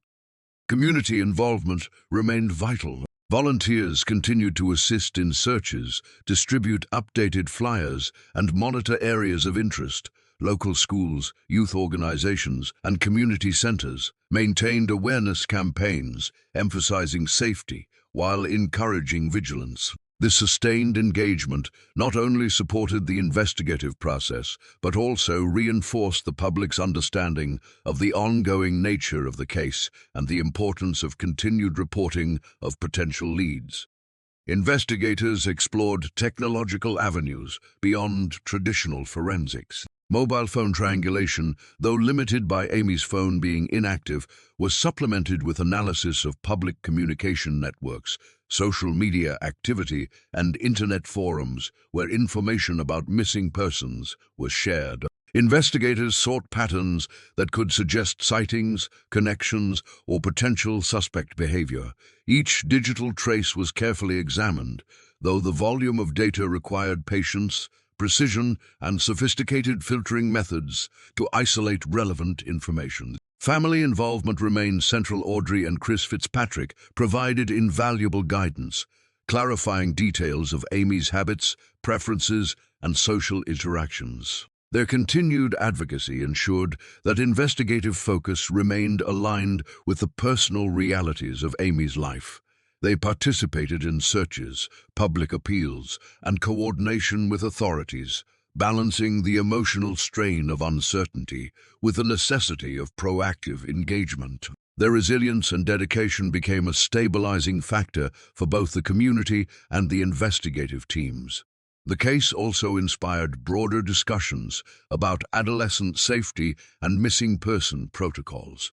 Community involvement remained vital. Volunteers continued to assist in searches, distribute updated flyers, and monitor areas of interest. Local schools, youth organizations, and community centers maintained awareness campaigns emphasizing safety while encouraging vigilance. This sustained engagement not only supported the investigative process, but also reinforced the public's understanding of the ongoing nature of the case and the importance of continued reporting of potential leads. Investigators explored technological avenues beyond traditional forensics. Mobile phone triangulation, though limited by Amy's phone being inactive, was supplemented with analysis of public communication networks, social media activity, and internet forums where information about missing persons was shared. Investigators sought patterns that could suggest sightings, connections, or potential suspect behavior. Each digital trace was carefully examined, though the volume of data required patience, precision, and sophisticated filtering methods to isolate relevant information. Family involvement remained central. Audrey and Chris Fitzpatrick provided invaluable guidance, clarifying details of Amy's habits, preferences, and social interactions. Their continued advocacy ensured that investigative focus remained aligned with the personal realities of Amy's life. They participated in searches, public appeals, and coordination with authorities, balancing the emotional strain of uncertainty with the necessity of proactive engagement. Their resilience and dedication became a stabilizing factor for both the community and the investigative teams. The case also inspired broader discussions about adolescent safety and missing person protocols.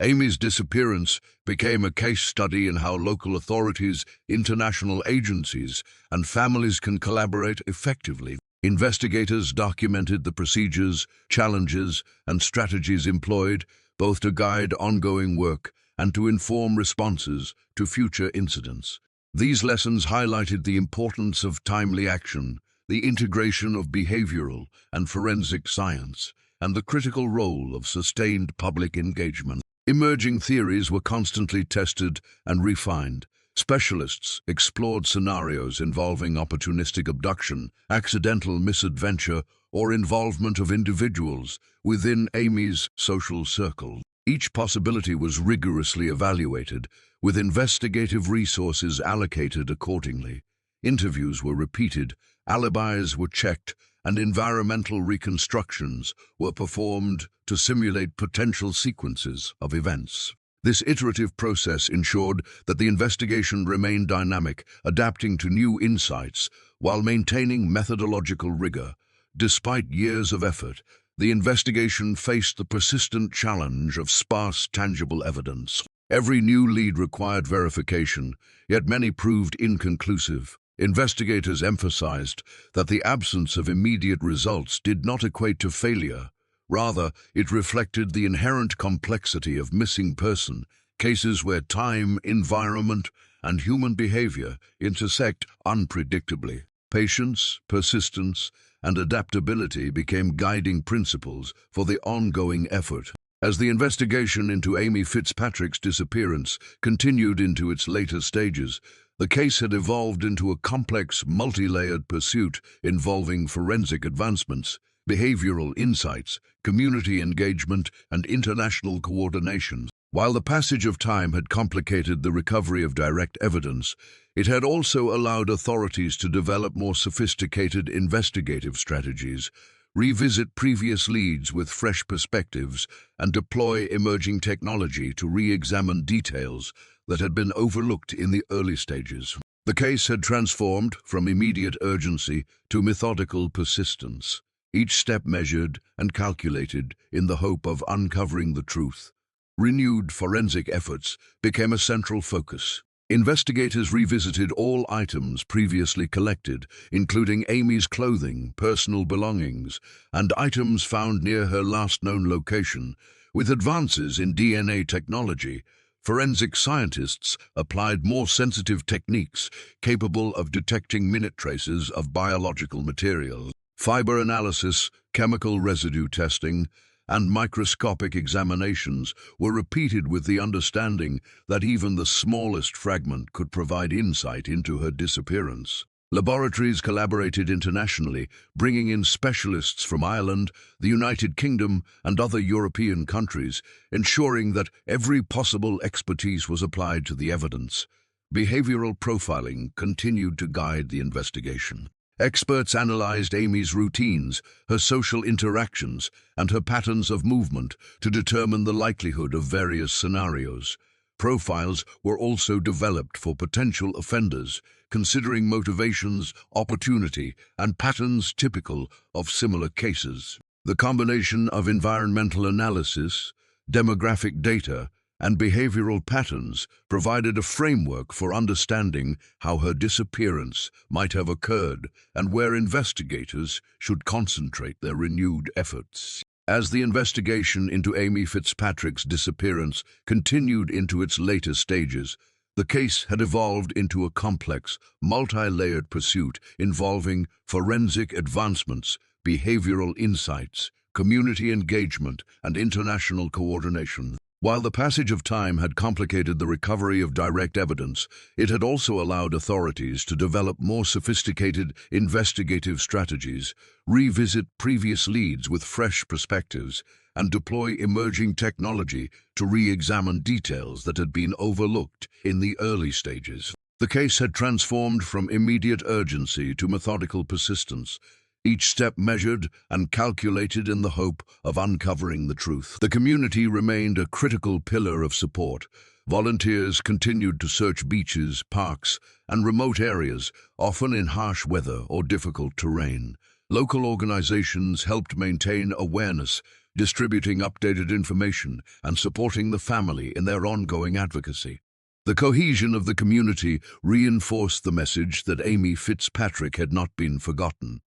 Amy's disappearance became a case study in how local authorities, international agencies, and families can collaborate effectively. Investigators documented the procedures, challenges, and strategies employed, both to guide ongoing work and to inform responses to future incidents. These lessons highlighted the importance of timely action, the integration of behavioral and forensic science, and the critical role of sustained public engagement. Emerging theories were constantly tested and refined. Specialists explored scenarios involving opportunistic abduction, accidental misadventure, or involvement of individuals within Amy's social circle. Each possibility was rigorously evaluated, with investigative resources allocated accordingly. Interviews were repeated, alibis were checked, and environmental reconstructions were performed to simulate potential sequences of events. This iterative process ensured that the investigation remained dynamic, adapting to new insights while maintaining methodological rigor. Despite years of effort, the investigation faced the persistent challenge of sparse, tangible evidence. Every new lead required verification, yet many proved inconclusive. Investigators emphasized that the absence of immediate results did not equate to failure. Rather, it reflected the inherent complexity of missing person, cases where time, environment, and human behavior intersect unpredictably. Patience, persistence, and adaptability became guiding principles for the ongoing effort. As the investigation into Amy Fitzpatrick's disappearance continued into its later stages, The case had evolved into a complex, multi-layered pursuit involving forensic advancements, behavioral insights, community engagement, and international coordination. While the passage of time had complicated the recovery of direct evidence, it had also allowed authorities to develop more sophisticated investigative strategies, revisit previous leads with fresh perspectives, and deploy emerging technology to re-examine details that had been overlooked in the early stages. The case had transformed from immediate urgency to methodical persistence, each step measured and calculated in the hope of uncovering the truth. Renewed forensic efforts became a central focus. Investigators revisited all items previously collected, including Amy's clothing, personal belongings, and items found near her last known location. With advances in DNA technology, forensic scientists applied more sensitive techniques capable of detecting minute traces of biological material. Fiber analysis, chemical residue testing, and microscopic examinations were repeated with the understanding that even the smallest fragment could provide insight into her disappearance. Laboratories collaborated internationally, bringing in specialists from Ireland, the United Kingdom, and other European countries, ensuring that every possible expertise was applied to the evidence. Behavioral profiling continued to guide the investigation. Experts analyzed Amy's routines, her social interactions, and her patterns of movement to determine the likelihood of various scenarios. Profiles were also developed for potential offenders, considering motivations, opportunity, and patterns typical of similar cases. The combination of environmental analysis, demographic data, and behavioral patterns provided a framework for understanding how her disappearance might have occurred and where investigators should concentrate their renewed efforts. As the investigation into Amy Fitzpatrick's disappearance continued into its later stages, the case had evolved into a complex, multi-layered pursuit involving forensic advancements, behavioral insights, community engagement, and international coordination. While the passage of time had complicated the recovery of direct evidence, it had also allowed authorities to develop more sophisticated investigative strategies, revisit previous leads with fresh perspectives, and deploy emerging technology to re-examine details that had been overlooked in the early stages. The case had transformed from immediate urgency to methodical persistence, each step measured and calculated in the hope of uncovering the truth. The community remained a critical pillar of support. Volunteers continued to search beaches, parks, and remote areas, often in harsh weather or difficult terrain. Local organizations helped maintain awareness, distributing updated information and supporting the family in their ongoing advocacy. The cohesion of the community reinforced the message that Amy Fitzpatrick had not been forgotten,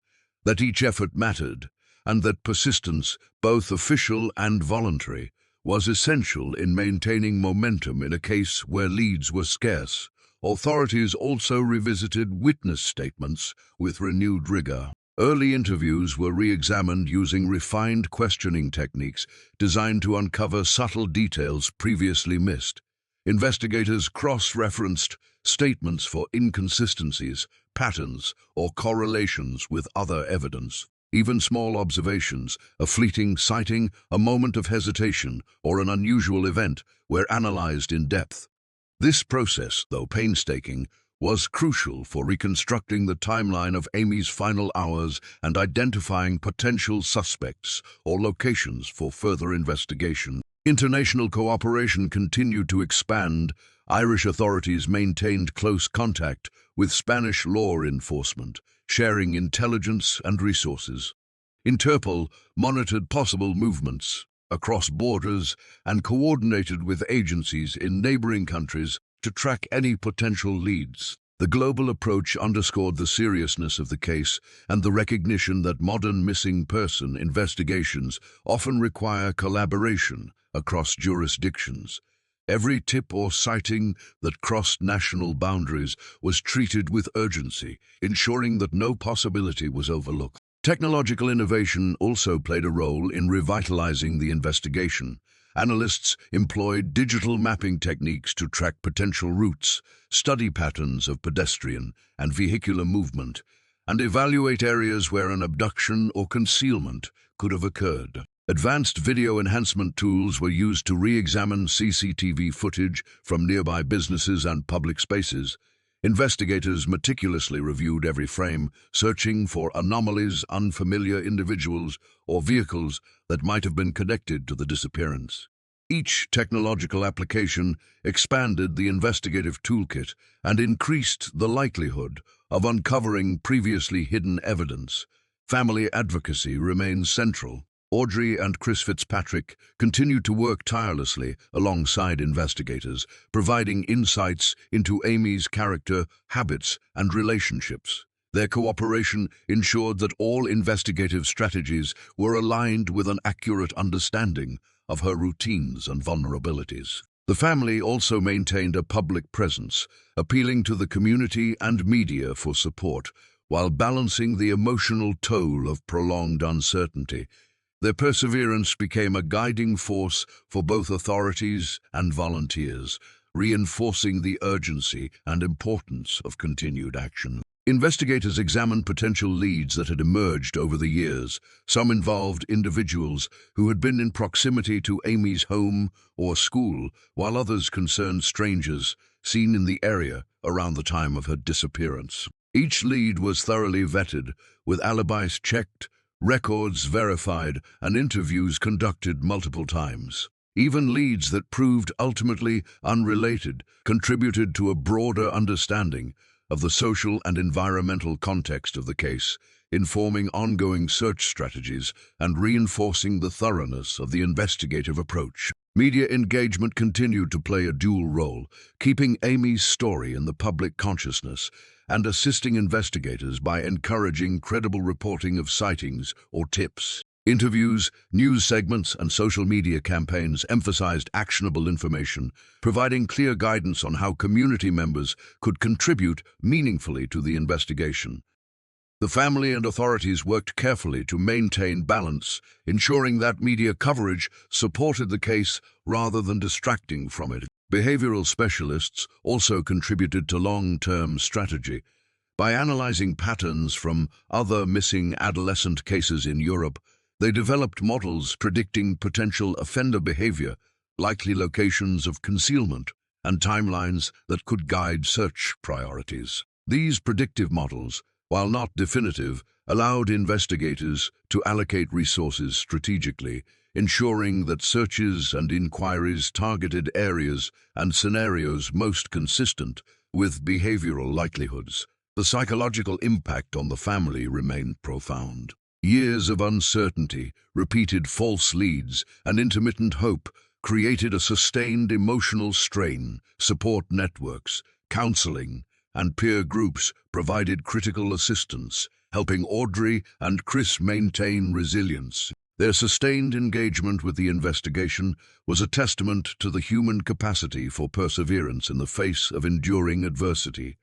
that each effort mattered, and that persistence, both official and voluntary, was essential in maintaining momentum in a case where leads were scarce. Authorities also revisited witness statements with renewed rigor. Early interviews were re-examined using refined questioning techniques designed to uncover subtle details previously missed. Investigators cross-referenced statements for inconsistencies, patterns, or correlations with other evidence. Even small observations, a fleeting sighting, a moment of hesitation, or an unusual event were analyzed in depth. This process, though painstaking, was crucial for reconstructing the timeline of Amy's final hours and identifying potential suspects or locations for further investigation. International cooperation continued to expand. Irish authorities maintained close contact with Spanish law enforcement, sharing intelligence and resources. Interpol monitored possible movements across borders and coordinated with agencies in neighboring countries to track any potential leads. The global approach underscored the seriousness of the case and the recognition that modern missing person investigations often require collaboration across jurisdictions. Every tip or sighting that crossed national boundaries was treated with urgency, ensuring that no possibility was overlooked. Technological innovation also played a role in revitalizing the investigation. Analysts employed digital mapping techniques to track potential routes, study patterns of pedestrian and vehicular movement, and evaluate areas where an abduction or concealment could have occurred. Advanced video enhancement tools were used to re-examine CCTV footage from nearby businesses and public spaces. Investigators meticulously reviewed every frame, searching for anomalies, unfamiliar individuals, or vehicles that might have been connected to the disappearance. Each technological application expanded the investigative toolkit and increased the likelihood of uncovering previously hidden evidence. Family advocacy remains central. Audrey and Chris Fitzpatrick continued to work tirelessly alongside investigators, providing insights into Amy's character, habits, and relationships. Their cooperation ensured that all investigative strategies were aligned with an accurate understanding of her routines and vulnerabilities. The family also maintained a public presence, appealing to the community and media for support, while balancing the emotional toll of prolonged uncertainty. Their perseverance became a guiding force for both authorities and volunteers, reinforcing the urgency and importance of continued action. Investigators examined potential leads that had emerged over the years. Some involved individuals who had been in proximity to Amy's home or school, while others concerned strangers seen in the area around the time of her disappearance. Each lead was thoroughly vetted, with alibis checked, records verified, and interviews conducted multiple times. Even leads that proved ultimately unrelated contributed to a broader understanding of the social and environmental context of the case, informing ongoing search strategies and reinforcing the thoroughness of the investigative approach. Media engagement continued to play a dual role, keeping Amy's story in the public consciousness and assisting investigators by encouraging credible reporting of sightings or tips. Interviews, news segments, and social media campaigns emphasized actionable information, providing clear guidance on how community members could contribute meaningfully to the investigation. The family and authorities worked carefully to maintain balance, ensuring that media coverage supported the case rather than distracting from it. Behavioral specialists also contributed to long-term strategy. By analyzing patterns from other missing adolescent cases in Europe, they developed models predicting potential offender behavior, likely locations of concealment, and timelines that could guide search priorities. These predictive models, while not definitive, allowed investigators to allocate resources strategically, ensuring that searches and inquiries targeted areas and scenarios most consistent with behavioral likelihoods. The psychological impact on the family remained profound. Years of uncertainty, repeated false leads, and intermittent hope created a sustained emotional strain. Support networks, counseling, and peer groups provided critical assistance, helping Audrey and Chris maintain resilience. Their sustained engagement with the investigation was a testament to the human capacity for perseverance in the face of enduring adversity.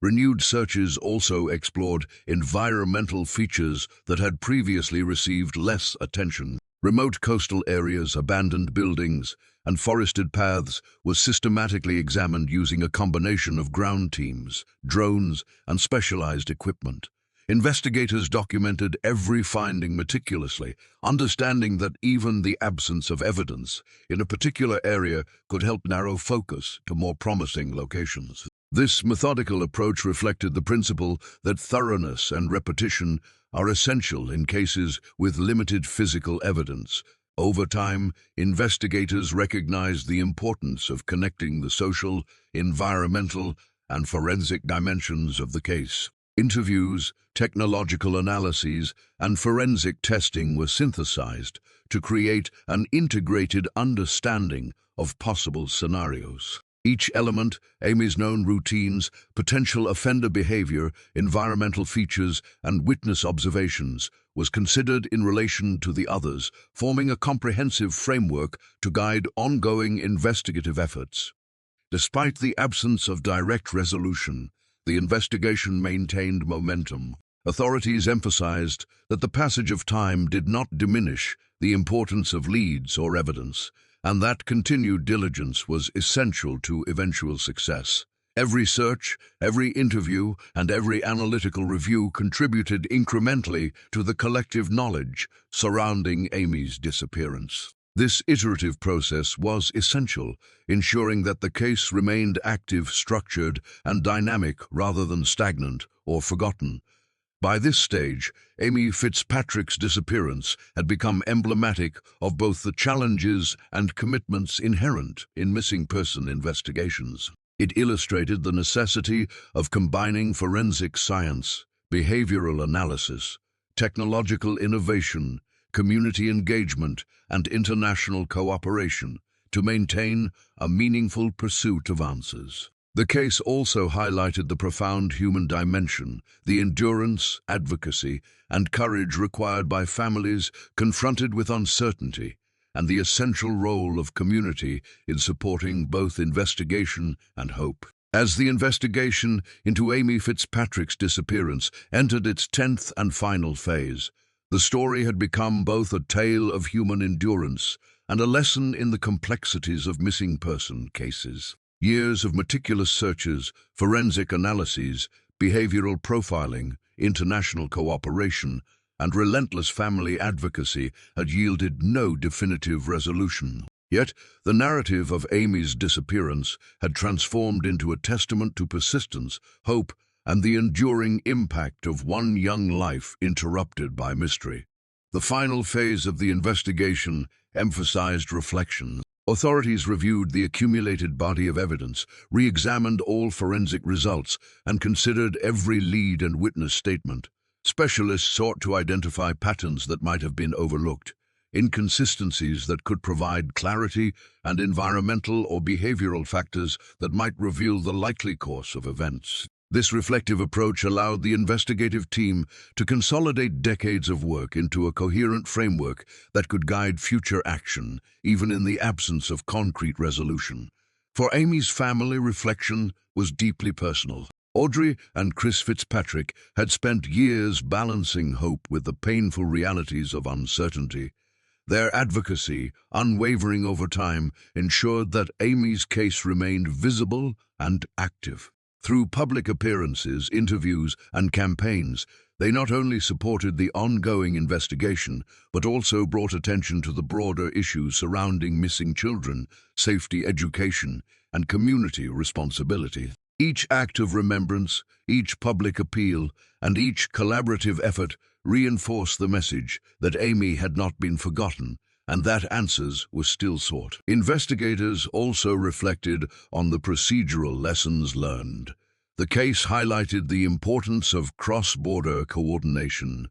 Renewed searches also explored environmental features that had previously received less attention. Remote coastal areas, abandoned buildings, and forested paths were systematically examined using a combination of ground teams, drones, and specialized equipment. Investigators documented every finding meticulously, understanding that even the absence of evidence in a particular area could help narrow focus to more promising locations. This methodical approach reflected the principle that thoroughness and repetition are essential in cases with limited physical evidence. Over time, investigators recognized the importance of connecting the social, environmental, and forensic dimensions of the case. Interviews, technological analyses, and forensic testing were synthesized to create an integrated understanding of possible scenarios. Each element, Amy's known routines, potential offender behavior, environmental features, and witness observations, was considered in relation to the others, forming a comprehensive framework to guide ongoing investigative efforts. Despite the absence of direct resolution, the investigation maintained momentum. Authorities emphasized that the passage of time did not diminish the importance of leads or evidence, and that continued diligence was essential to eventual success. Every search, every interview, and every analytical review contributed incrementally to the collective knowledge surrounding Amy's disappearance. This iterative process was essential, ensuring that the case remained active, structured, and dynamic rather than stagnant or forgotten. By this stage, Amy Fitzpatrick's disappearance had become emblematic of both the challenges and commitments inherent in missing person investigations. It illustrated the necessity of combining forensic science, behavioral analysis, technological innovation, community engagement, and international cooperation to maintain a meaningful pursuit of answers. The case also highlighted the profound human dimension, the endurance, advocacy, and courage required by families confronted with uncertainty, and the essential role of community in supporting both investigation and hope. As the investigation into Amy Fitzpatrick's disappearance entered its 10th and final phase, the story had become both a tale of human endurance and a lesson in the complexities of missing person cases. Years of meticulous searches, forensic analyses, behavioral profiling, international cooperation, and relentless family advocacy had yielded no definitive resolution. Yet, the narrative of Amy's disappearance had transformed into a testament to persistence, hope, and the enduring impact of one young life interrupted by mystery. The final phase of the investigation emphasized reflection. Authorities reviewed the accumulated body of evidence, re-examined all forensic results, and considered every lead and witness statement. Specialists sought to identify patterns that might have been overlooked, inconsistencies that could provide clarity, and environmental or behavioral factors that might reveal the likely course of events. This reflective approach allowed the investigative team to consolidate decades of work into a coherent framework that could guide future action, even in the absence of concrete resolution. For Amy's family, reflection was deeply personal. Audrey and Chris Fitzpatrick had spent years balancing hope with the painful realities of uncertainty. Their advocacy, unwavering over time, ensured that Amy's case remained visible and active. Through public appearances, interviews, and campaigns, they not only supported the ongoing investigation, but also brought attention to the broader issues surrounding missing children, safety, education, and community responsibility. Each act of remembrance, each public appeal, and each collaborative effort reinforced the message that Amy had not been forgotten, and that answers were still sought. Investigators also reflected on the procedural lessons learned. The case highlighted the importance of cross-border coordination,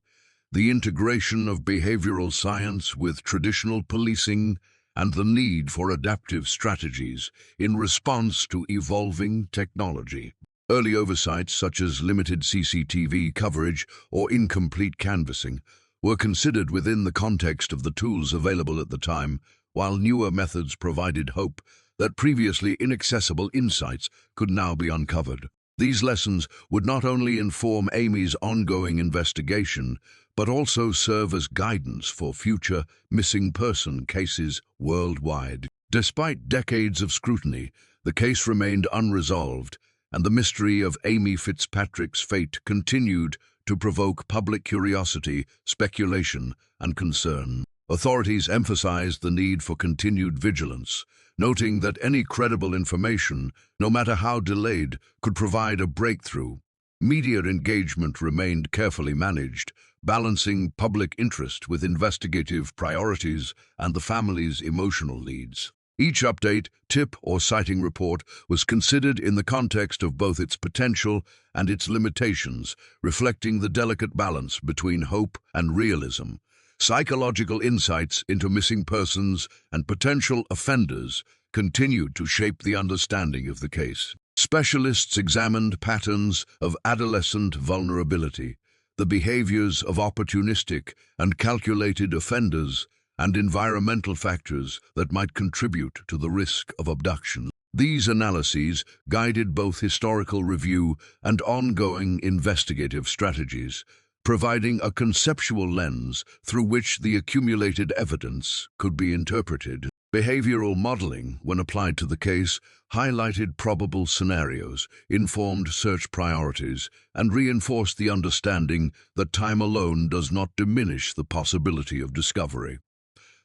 the integration of behavioral science with traditional policing, and the need for adaptive strategies in response to evolving technology. Early oversights, such as limited CCTV coverage or incomplete canvassing, were considered within the context of the tools available at the time, while newer methods provided hope that previously inaccessible insights could now be uncovered. These lessons would not only inform Amy's ongoing investigation, but also serve as guidance for future missing person cases worldwide. Despite decades of scrutiny, the case remained unresolved, and the mystery of Amy Fitzpatrick's fate continued to provoke public curiosity, speculation, and concern. Authorities emphasized the need for continued vigilance, noting that any credible information, no matter how delayed, could provide a breakthrough. Media engagement remained carefully managed, balancing public interest with investigative priorities and the family's emotional needs. Each update, tip, or sighting report was considered in the context of both its potential and its limitations, reflecting the delicate balance between hope and realism. Psychological insights into missing persons and potential offenders continued to shape the understanding of the case. Specialists examined patterns of adolescent vulnerability, the behaviors of opportunistic and calculated offenders, and environmental factors that might contribute to the risk of abduction. These analyses guided both historical review and ongoing investigative strategies, providing a conceptual lens through which the accumulated evidence could be interpreted. Behavioral modeling, when applied to the case, highlighted probable scenarios, informed search priorities, and reinforced the understanding that time alone does not diminish the possibility of discovery.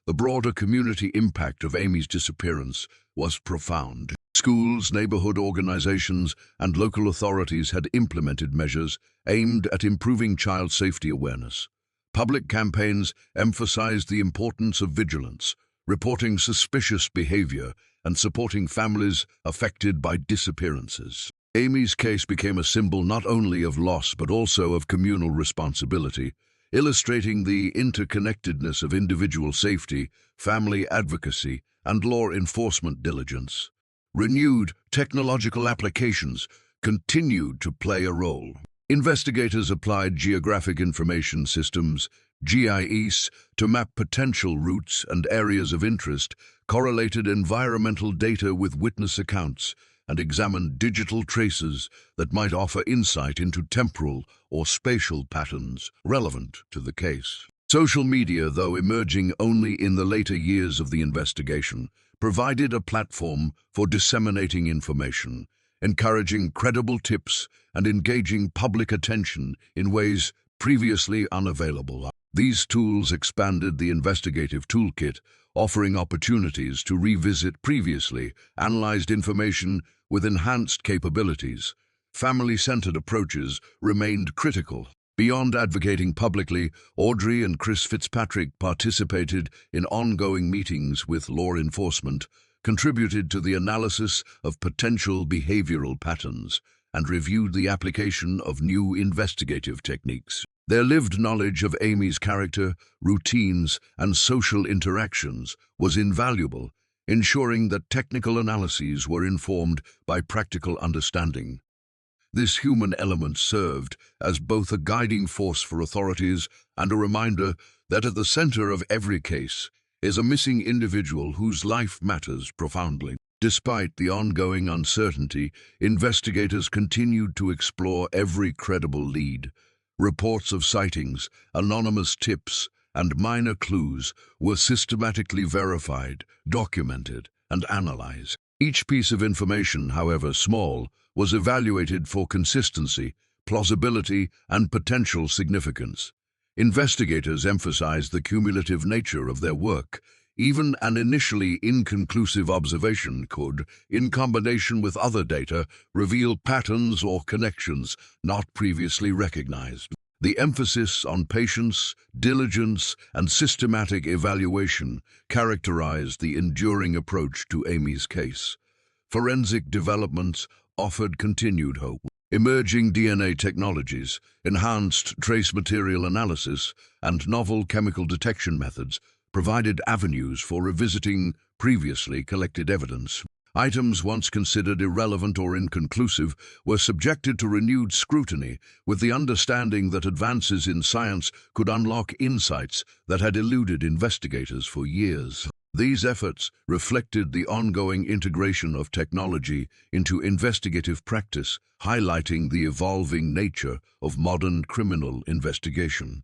The broader community impact of Amy's disappearance was profound. Schools, neighborhood organizations, and local authorities had implemented measures aimed at improving child safety awareness. Public campaigns emphasized the importance of vigilance, reporting suspicious behavior, and supporting families affected by disappearances. Amy's case became a symbol not only of loss but also of communal responsibility, illustrating the interconnectedness of individual safety, family advocacy, and law enforcement diligence. Renewed technological applications continued to play a role. Investigators applied geographic information systems, GIS, to map potential routes and areas of interest, correlated environmental data with witness accounts, and examined digital traces that might offer insight into temporal or spatial patterns relevant to the case. Social media, though emerging only in the later years of the investigation, provided a platform for disseminating information, encouraging credible tips and engaging public attention in ways previously unavailable. These tools expanded the investigative toolkit, offering opportunities to revisit previously analyzed information with enhanced capabilities. Family-centered approaches remained critical. Beyond advocating publicly, Audrey and Chris Fitzpatrick participated in ongoing meetings with law enforcement, contributed to the analysis of potential behavioral patterns, and reviewed the application of new investigative techniques. Their lived knowledge of Amy's character, routines, and social interactions was invaluable, ensuring that technical analyses were informed by practical understanding. This human element served as both a guiding force for authorities and a reminder that at the center of every case is a missing individual whose life matters profoundly. Despite the ongoing uncertainty, investigators continued to explore every credible lead. Reports of sightings, anonymous tips, and minor clues were systematically verified, documented, and analyzed. Each piece of information, however small, was evaluated for consistency, plausibility, and potential significance. Investigators emphasized the cumulative nature of their work. Even an initially inconclusive observation could, in combination with other data, reveal patterns or connections not previously recognized. The emphasis on patience, diligence, and systematic evaluation characterized the enduring approach to Amy's case. Forensic developments offered continued hope. Emerging DNA technologies, enhanced trace material analysis, and novel chemical detection methods provided avenues for revisiting previously collected evidence. Items once considered irrelevant or inconclusive were subjected to renewed scrutiny, with the understanding that advances in science could unlock insights that had eluded investigators for years. These efforts reflected the ongoing integration of technology into investigative practice, highlighting the evolving nature of modern criminal investigation.